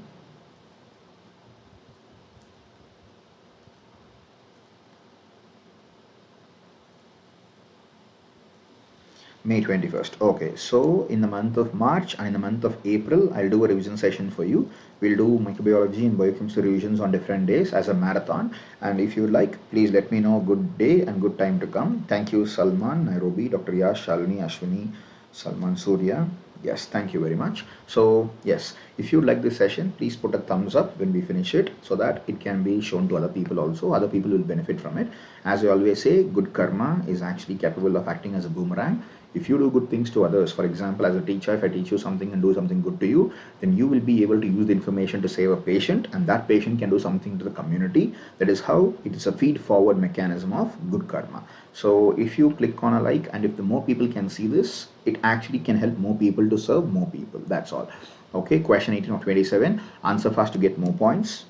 May 21st. Okay, so in the month of March and in the month of April, I'll do a revision session for you. We'll do microbiology and biochemistry revisions on different days as a marathon. And if you like, please let me know good day and good time to come. Thank you, Salman, Nairobi, Dr. Yash, Shalini, Ashwini, Salman, Surya. Yes, thank you very much. So yes, if you like this session, please put a thumbs up when we finish it so that it can be shown to other people also. Other people will benefit from it. As I always say, good karma is actually capable of acting as a boomerang. If you do good things to others, for example, as a teacher, if I teach you something and do something good to you, then you will be able to use the information to save a patient, and that patient can do something to the community. That is how it is a feed forward mechanism of good karma. So if you click on a like, and if the more people can see this, it actually can help more people to serve more people. That's all. Okay, question 18 of 27. Answer fast to get more points.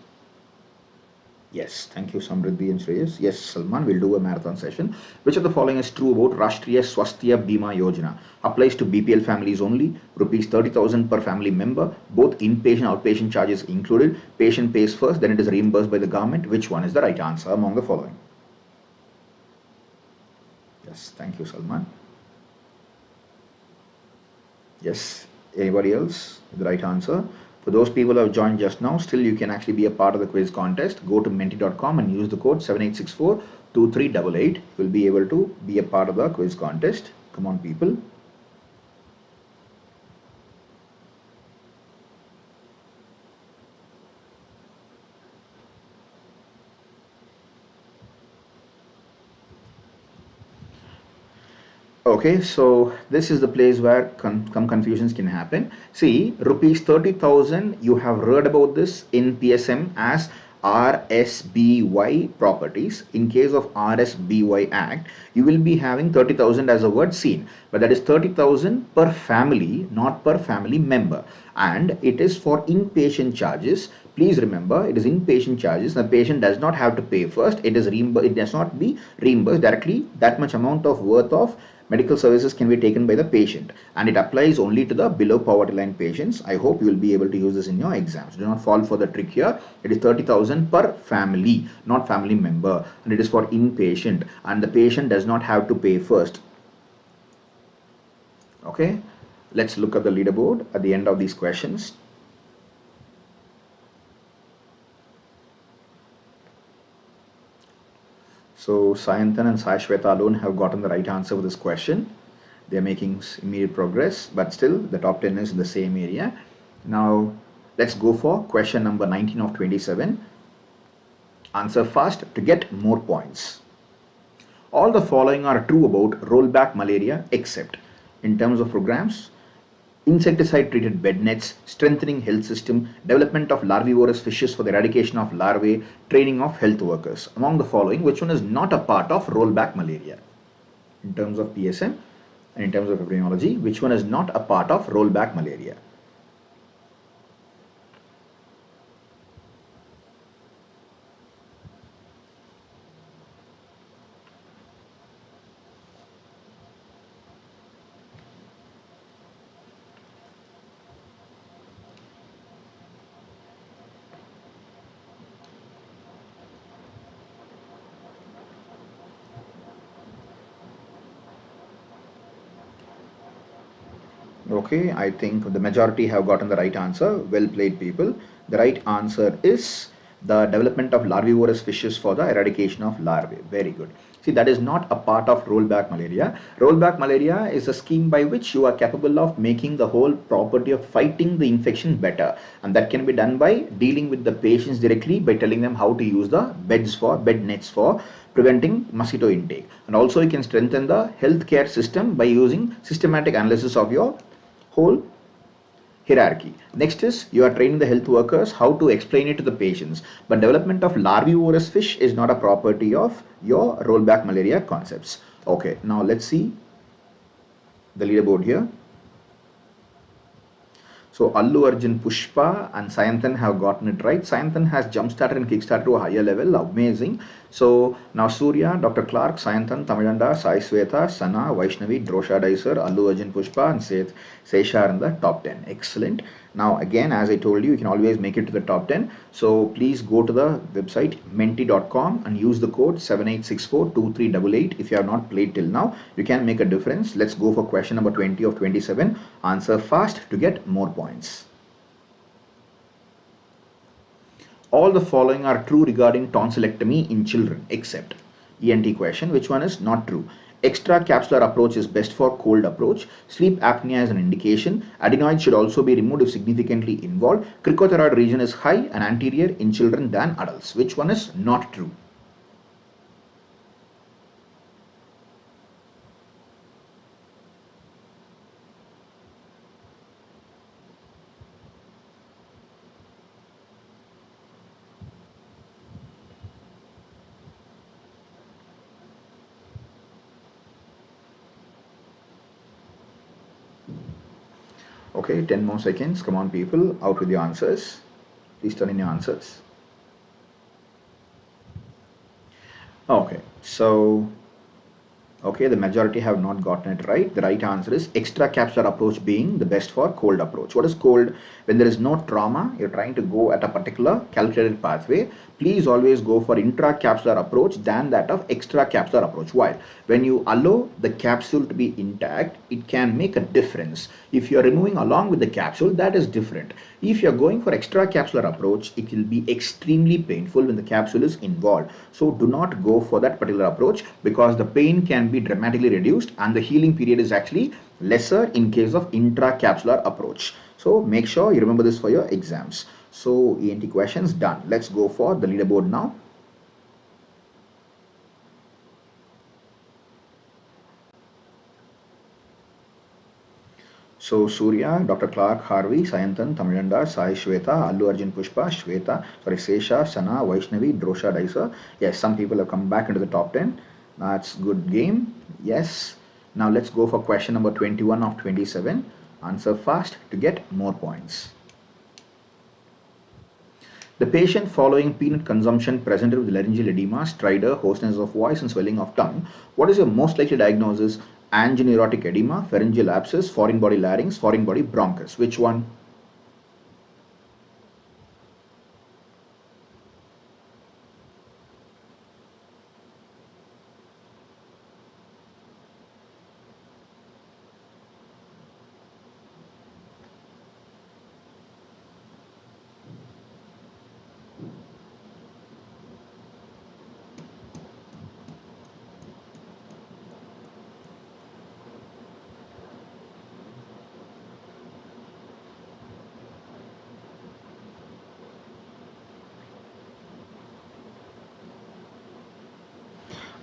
Yes, thank you, Samriddhi and Shreyas. Yes, Salman, we'll do a marathon session. Which of the following is true about Rashtriya Swasthya Bima Yojana? Applies to BPL families only. Rupees 30,000 per family member. Both inpatient and outpatient charges included. Patient pays first, then it is reimbursed by the government. Which one is the right answer among the following? Yes, thank you, Salman. Yes, anybody else? The right answer. For those people who have joined just now, still you can actually be a part of the quiz contest. Go to menti.com and use the code 78642388. You'll be able to be a part of the quiz contest. Come on, people. Okay, so this is the place where some confusions can happen. See, rupees 30,000, you have read about this in PSM as RSBY properties. In case of RSBY Act, you will be having 30,000 as a word seen, but that is 30,000 per family, not per family member, and it is for inpatient charges. Please remember, it is inpatient charges. The patient does not have to pay first. It is reimbursed. It does not be reimbursed directly. That much amount of worth of medical services can be taken by the patient, and it applies only to the below poverty line patients. I hope you will be able to use this in your exams. Do not fall for the trick here. It is 30,000 per family, not family member, and it is for inpatient, and the patient does not have to pay first. Okay, let's look at the leaderboard at the end of these questions. So Sayantan and Sai Shweta alone have gotten the right answer for this question. They are making immediate progress, but still the top 10 is in the same area. Now let's go for question number 19 of 27. Answer fast to get more points. All the following are true about rollback malaria except in terms of programs: insecticide treated bed nets, strengthening health system, development of larvivorous fishes for the eradication of larvae, training of health workers. Among the following, which one is not a part of rollback malaria? In terms of PSM and in terms of epidemiology, which one is not a part of rollback malaria? Okay, I think the majority have gotten the right answer. Well played, people. The right answer is the development of larvivorous fishes for the eradication of larvae. Very good. See, that is not a part of rollback malaria. Rollback malaria is a scheme by which you are capable of making the whole property of fighting the infection better, and that can be done by dealing with the patients directly by telling them how to use the bed nets for preventing mosquito intake, and also you can strengthen the healthcare system by using systematic analysis of your whole hierarchy. Next is you are training the health workers how to explain it to the patients. But development of larvivorous fish is not a property of your rollback malaria concepts. Okay, now let's see the leaderboard here. So Allu Arjun, Pushpa and Sayanthan have gotten it right. Sayanthan has jump-started and kick-started to a higher level. Amazing. So now Surya, Dr. Clark, Sayanthan, Tamilanda, Sai Sweta, Sana, Vaishnavi, Drosha Dicer, Allu Arjun, Pushpa and Sesha are in the top 10. Excellent. Now again, as I told you, you can always make it to the top 10. So please go to the website menti.com and use the code 78642388. If you have not played till now, you can make a difference. Let's go for question number 20 of 27. Answer fast to get more points. All the following are true regarding tonsillectomy in children except ENT question. Which one is not true? Extracapsular approach is best for cold approach. Sleep apnea is an indication. Adenoid should also be removed if significantly involved. Cricothyroid region is high and anterior in children than adults. Which one is not true? Okay, 10 more seconds. Come on, people, out with your answers. Please turn in your answers. Okay, so the majority have not gotten it right. The right answer is extracapsular approach being the best for cold approach. What is cold? When there is no trauma, you're trying to go at a particular calculated pathway. Please always go for intracapsular approach than that of extracapsular approach. Why? When you allow the capsule to be intact, it can make a difference. If you're removing along with the capsule, that is different. If you're going for extracapsular approach, it will be extremely painful when the capsule is involved. So do not go for that particular approach because the pain can be dramatically reduced and the healing period is actually lesser in case of intracapsular approach. So make sure you remember this for your exams. So ENT questions done. Let's go for the leaderboard now. So Surya, Dr. Clark, Harvey, Sayanthan, Tamilanda, Sai Shweta, Allu Arjun Pushpa, Sesha, Sana, Vaishnavi, Drosha Daisa. Yes, some people have come back into the top 10. That's good game. Yes. Now let's go for question number 21 of 27. Answer fast to get more points. The patient following peanut consumption presented with laryngeal edema, stridor, hoarseness of voice and swelling of tongue. What is your most likely diagnosis? Angineurotic edema, pharyngeal abscess, foreign body larynx, foreign body bronchus. Which one?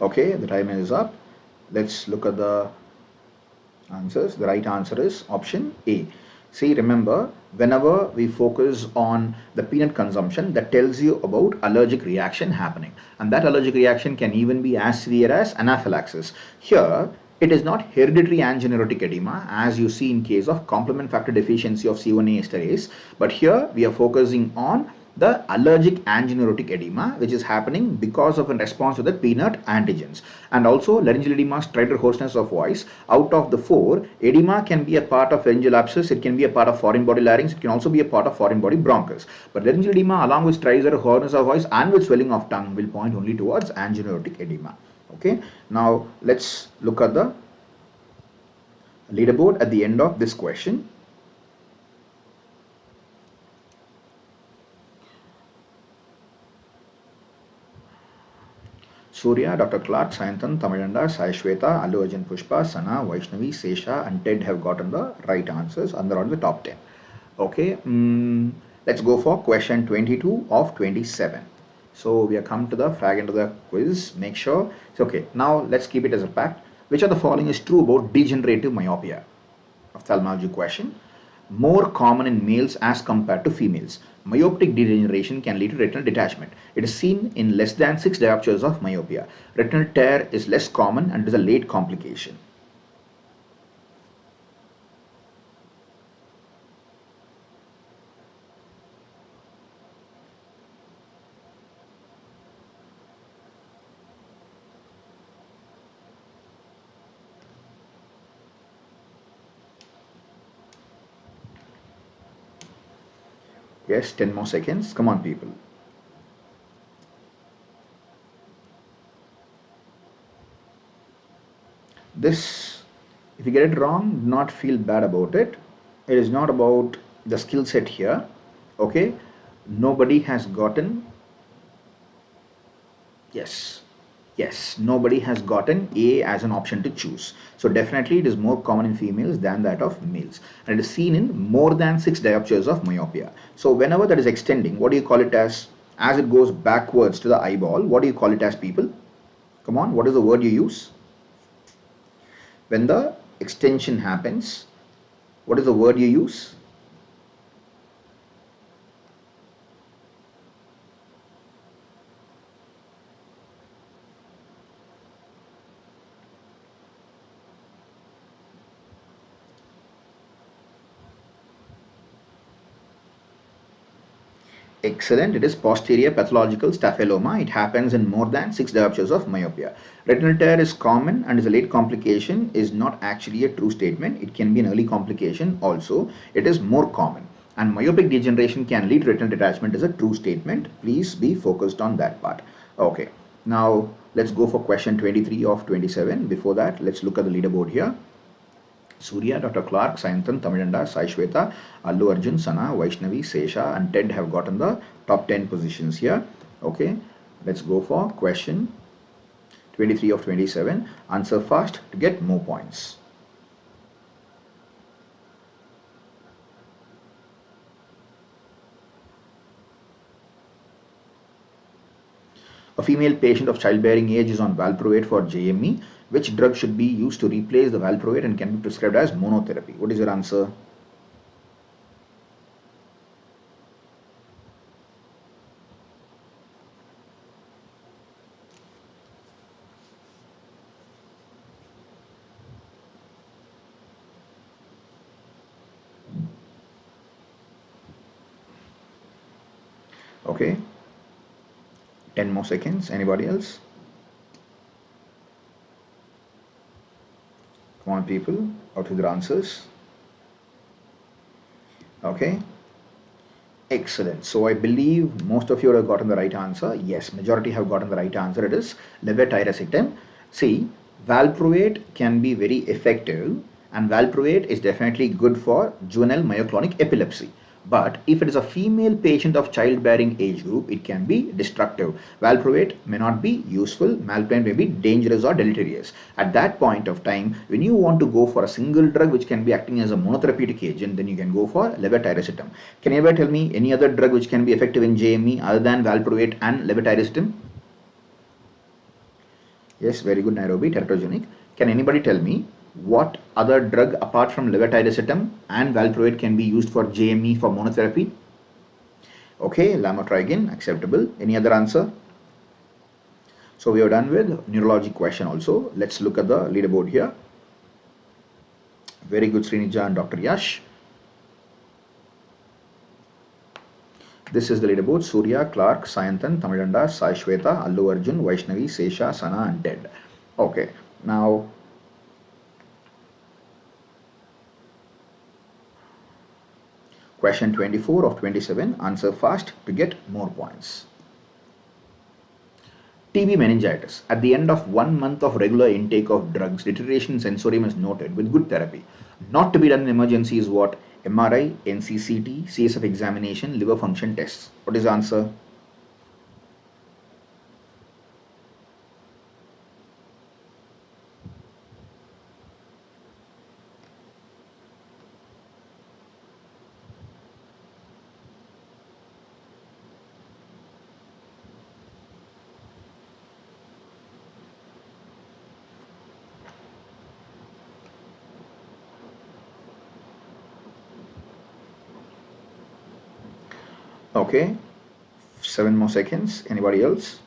Okay, the time is up. Let's look at the answers. The right answer is option A. See, remember, whenever we focus on the peanut consumption, that tells you about allergic reaction happening. And that allergic reaction can even be as severe as anaphylaxis. Here, it is not hereditary angineurotic edema as you see in case of complement factor deficiency of C1a esterase. But here, we are focusing on the allergic angineurotic edema which is happening because of a response to the peanut antigens. And also laryngeal edema, stridor, hoarseness of voice. Out of the four, edema can be a part of pharyngeal abscess, it can be a part of foreign body larynx, it can also be a part of foreign body bronchus. But laryngeal edema along with stridor, hoarseness of voice and with swelling of tongue will point only towards angineurotic edema. Okay, now let's look at the leaderboard at the end of this question. Surya, Dr. Clark, Sayanthan, Tamilanda, Sai Shweta, Allu Arjun Pushpa, Sana, Vaishnavi, Sesha and Ted have gotten the right answers and they're on the top 10. Okay, let's go for question 22 of 27. So we have come to the fag end of the quiz. Make sure it's okay. Now let's keep it as a fact. Which of the following is true about degenerative myopia? Ophthalmology question. More common in males as compared to females. Myopic degeneration can lead to retinal detachment. It is seen in less than 6 diopters of myopia. Retinal tear is less common and is a late complication. Yes, 10 more seconds. Come on, people. This, if you get it wrong, do not feel bad about it. It is not about the skill set here. Okay, nobody has gotten, yes, nobody has gotten A as an option to choose. So definitely it is more common in females than that of males, and it is seen in more than 6 diopters of myopia. So whenever that is extending, what do you call it as it goes backwards to the eyeball? What do you call it as, people? Come on, what is the word you use when the extension happens? What is the word you use? Excellent. It is posterior pathological staphyloma. It happens in more than 6 diopters of myopia. Retinal tear is common and is a late complication, is not actually a true statement. It can be an early complication also. It is more common. And myopic degeneration can lead to retinal detachment is a true statement. Please be focused on that part. Okay. Now let's go for question 23 of 27. Before that, let's look at the leaderboard here. Surya, Dr. Clark, Sayantan, Tamilanda, Sai Shweta, Allu Arjun, Sana, Vaishnavi, Sesha and Ted have gotten the top 10 positions here. Okay, let's go for question 23 of 27. Answer fast to get more points. A female patient of childbearing age is on valproate for JME. Which drug should be used to replace the valproate and can be prescribed as monotherapy? What is your answer? Okay, 10 more seconds. Anybody else? Come on, people, out with your answers. Okay, excellent. So I believe most of you have gotten the right answer. Yes, majority have gotten the right answer. It is levetiracetam. See, valproate can be very effective, and valproate is definitely good for juvenile myoclonic epilepsy. But if it is a female patient of childbearing age group, it can be destructive. Valproate may not be useful, valproate may be dangerous or deleterious. At that point of time, when you want to go for a single drug which can be acting as a monotherapeutic agent, then you can go for levetiracetam. Can anybody tell me any other drug which can be effective in JME other than valproate and levetiracetam? Yes, very good, Nairobi, teratogenic. Can anybody tell me what other drug apart from levetiracetam and valproate can be used for JME for monotherapy? Okay, lamotrigine, acceptable. Any other answer? So we are done with neurology question also. Let's look at the leaderboard here. Very good, Srinija and Dr. Yash. This is the leaderboard. Surya, Clark, Sayantan, Tamilanda, Sai Shweta, Allu Arjun, Vaishnavi, Sesha, Sana and Ted. Okay, now question 24 of 27. Answer fast to get more points. TB meningitis. At the end of 1 month of regular intake of drugs, deterioration in sensorium is noted with good therapy. Not to be done in emergency is what? MRI, NCCT, CSF examination, liver function tests. What is the answer? Okay, 7 more seconds. Anybody else?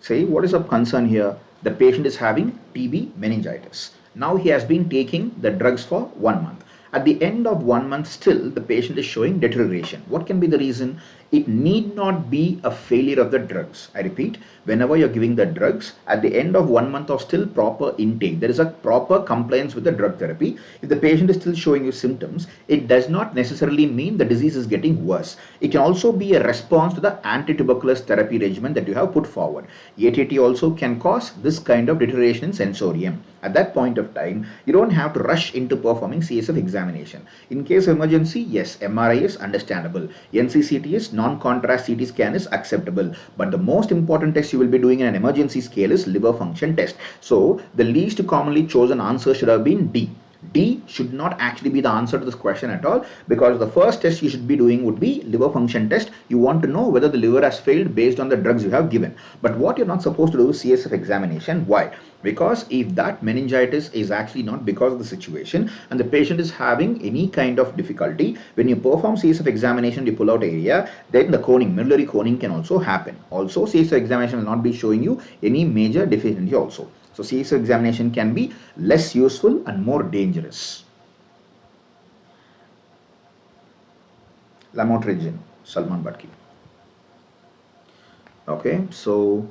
Say, what is of concern here? The patient is having TB meningitis. Now he has been taking the drugs for 1 month. At the end of 1 month, still the patient is showing deterioration. What can be the reason? It need not be a failure of the drugs. I repeat, whenever you're giving the drugs, at the end of 1 month of still proper intake, there is a proper compliance with the drug therapy. If the patient is still showing you symptoms, it does not necessarily mean the disease is getting worse. It can also be a response to the anti-tuberculous therapy regimen that you have put forward. ATT also can cause this kind of deterioration in sensorium. At that point of time, you don't have to rush into performing CSF examination. In case of emergency, yes, MRI is understandable. NCCT is non-contrast CT scan is acceptable. But the most important test you will be doing in an emergency scale is liver function test. So the least commonly chosen answer should have been D. D should not actually be the answer to this question at all, because the first test you should be doing would be liver function test. You want to know whether the liver has failed based on the drugs you have given. But what you're not supposed to do is CSF examination. Why? Because if that meningitis is actually not because of the situation and the patient is having any kind of difficulty, when you perform CSF examination, you pull out area, then the coning, medullary coning can also happen. Also, CSF examination will not be showing you any major deficiency also. So CSF examination can be less useful and more dangerous. Lamotrigine, Salman Bhatki. Okay, so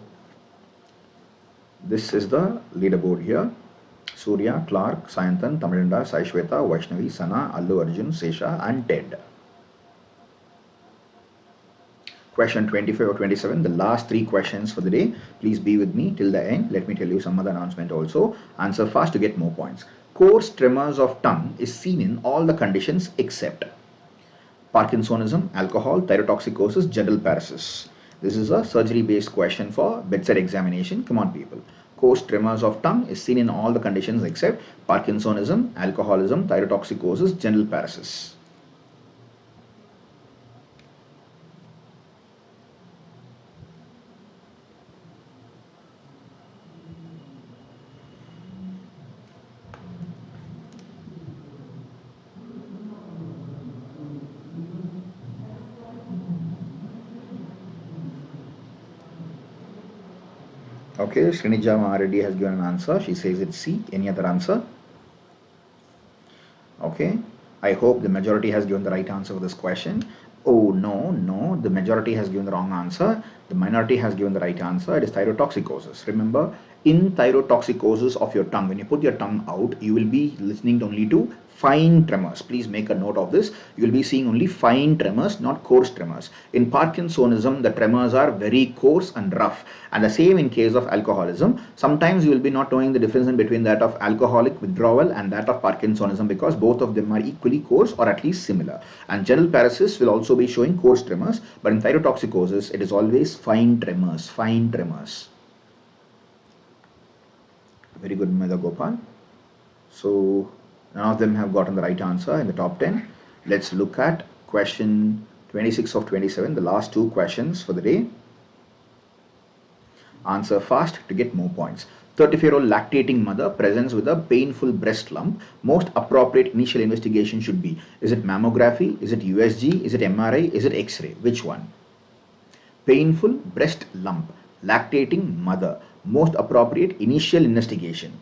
this is the leaderboard here. Surya, Clark, Sayantan, Tamilinda, Sai Shweta, Vaishnavi, Sana, Allu Arjun, Sesha and Ted. Question 25 or 27, the last 3 questions for the day. Please be with me till the end. Let me tell you some other announcement also. Answer fast to get more points. Coarse tremors of tongue is seen in all the conditions except Parkinsonism, alcohol, thyrotoxicosis, general paresis. This is a surgery based question for bedside examination. Come on people. Coarse tremors of tongue is seen in all the conditions except Parkinsonism, alcoholism, thyrotoxicosis, general paresis. Okay, Srinija Maharedi has given an answer. She says it's C. Any other answer? Okay, I hope the majority has given the right answer for this question. Oh no, the majority has given the wrong answer. The minority has given the right answer. It is thyrotoxicosis. Remember, in thyrotoxicosis of your tongue, when you put your tongue out, you will be listening only to fine tremors. Please make a note of this. You will be seeing only fine tremors, not coarse tremors. In Parkinsonism, the tremors are very coarse and rough. And the same in case of alcoholism. Sometimes you will be not knowing the difference in between that of alcoholic withdrawal and that of Parkinsonism, because both of them are equally coarse or at least similar. And general paresis will also be showing coarse tremors, but in thyrotoxicosis, it is always fine tremors, fine tremors. Very good, Mother Gopal. So none of them have gotten the right answer in the top 10. Let's look at question 26 of 27, the last 2 questions for the day. Answer fast to get more points. 35-year-old lactating mother presents with a painful breast lump. Most appropriate initial investigation should be, is it mammography, is it USG, is it MRI, is it X-ray? Which one? Painful breast lump, lactating mother. Most appropriate initial investigation.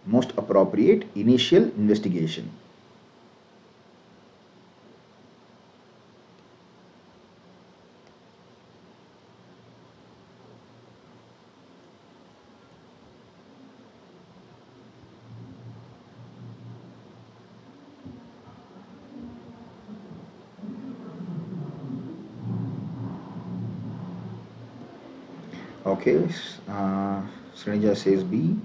Most appropriate initial investigation. Okay, Srinija says B,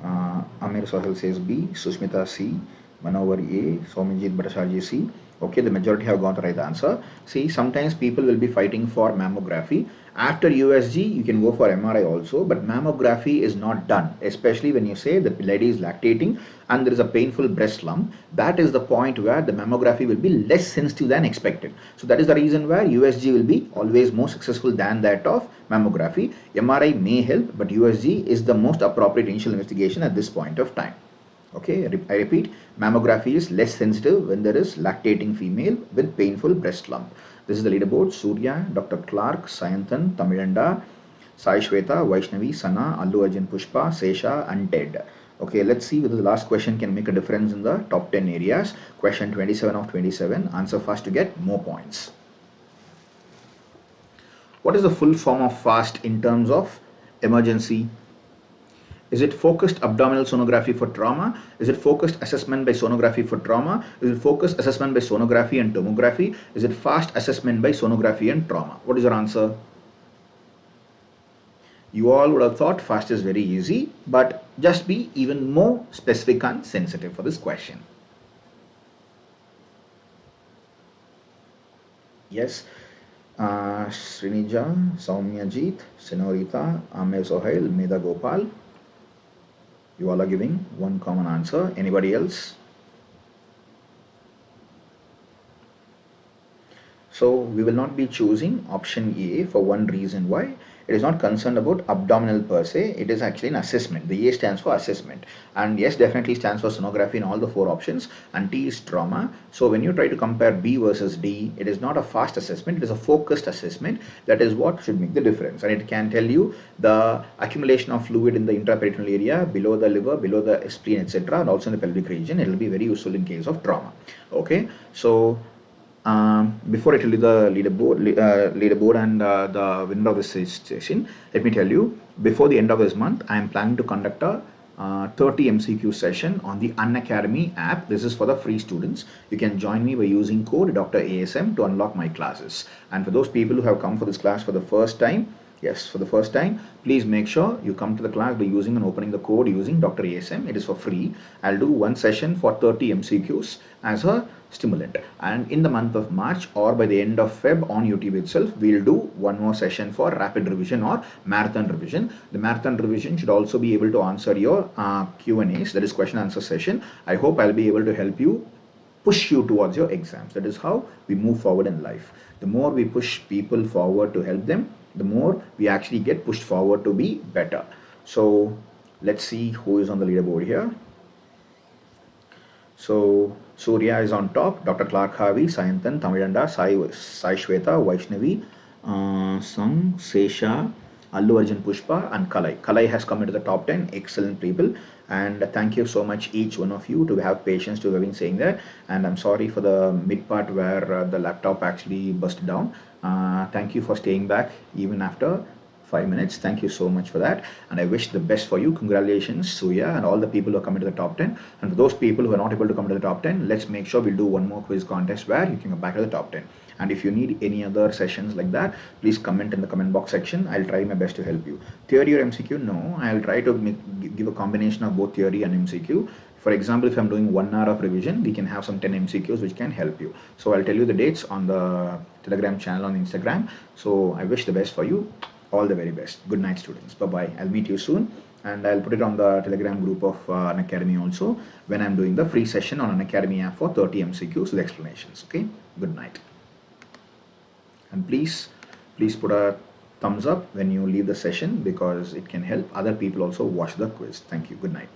Amir Sohel says B, Sushmita C, Manovar A, Somajit Bhattacharya C. Okay, the majority have got the right answer. See, sometimes people will be fighting for mammography. After USG, you can go for MRI also, but mammography is not done, especially when you say the lady is lactating and there is a painful breast lump. That is the point where the mammography will be less sensitive than expected. So that is the reason where USG will be always more successful than that of mammography. MRI may help, but USG is the most appropriate initial investigation at this point of time. Okay, I repeat, mammography is less sensitive when there is lactating female with painful breast lump. This is the leaderboard. Surya, Dr. Clark, Sayantan, Tamilanda, Sai Shweta, Vaishnavi, Sana, Allu Arjun Pushpa, Sesha and Ted. Okay, let's see whether the last question can make a difference in the top 10 areas. Question 27 of 27. Answer fast to get more points. What is the full form of FAST in terms of emergency? Is it focused abdominal sonography for trauma? Is it focused assessment by sonography for trauma? Is it focused assessment by sonography and tomography? Is it fast assessment by sonography and trauma? What is your answer? You all would have thought fast is very easy, but just be even more specific and sensitive for this question. Yes. Srinija, Saumyajit, Senorita, Ame Sohail, Meda Gopal. You all are giving one common answer. Anybody else? So we will not be choosing option A for one reason why. It is not concerned about abdominal per se. It is actually an assessment. The A stands for assessment, and yes, definitely stands for sonography in all the four options, and T is trauma. So when you try to compare B versus D, it is not a fast assessment, it is a focused assessment. That is what should make the difference, and it can tell you the accumulation of fluid in the intraperitoneal area, below the liver, below the spleen, etc., and also in the pelvic region. It will be very useful in case of trauma. Okay, so before I tell you the leaderboard and the winner of this session, let me tell you, before the end of this month, I am planning to conduct a 30 MCQ session on the Unacademy app. This is for the free students. You can join me by using code Dr ASM to unlock my classes. And for those people who have come for this class for the first time, yes, for the first time, please make sure you come to the class by using and opening the code using Dr. ASM. It is for free. I'll do one session for 30 MCQs as a stimulant. And in the month of March or by the end of Feb on YouTube itself, we'll do one more session for rapid revision or marathon revision. The marathon revision should also be able to answer your Q&As, that is question answer session. I hope I'll be able to help you push you towards your exams. That is how we move forward in life. The more we push people forward to help them, the more we actually get pushed forward to be better. So let's see who is on the leaderboard here. So Surya is on top, Dr. Clark Harvey, Sayantan, Tamilanda, Sai Shweta, Vaishnavi, Sang, Sesha, Allu Arjun Pushpa, and Kalai. Kalai has come into the top 10. Excellent people. And thank you so much, each one of you, to have patience to have been saying that. And I'm sorry for the mid part where the laptop actually busted down. Thank you for staying back even after 5 minutes. Thank you so much for that, and I wish the best for you. Congratulations, Suya, and all the people who are coming to the top 10. And for those people who are not able to come to the top 10, let's make sure we'll do one more quiz contest where you can come back to the top 10. And if you need any other sessions like that, please comment in the comment box section. I'll try my best to help you. Theory or MCQ? No, I'll try to give a combination of both theory and MCQ. For example, if I'm doing 1 hour of revision, we can have some 10 MCQs which can help you. So I'll tell you the dates on the Telegram channel on Instagram. So I wish the best for you. All the very best. Good night, students. Bye-bye. I'll meet you soon. And I'll put it on the Telegram group of Unacademy also when I'm doing the free session on Unacademy app for 30 MCQs with explanations. Okay? Good night. And please put a thumbs up when you leave the session, because it can help other people also watch the quiz. Thank you. Good night.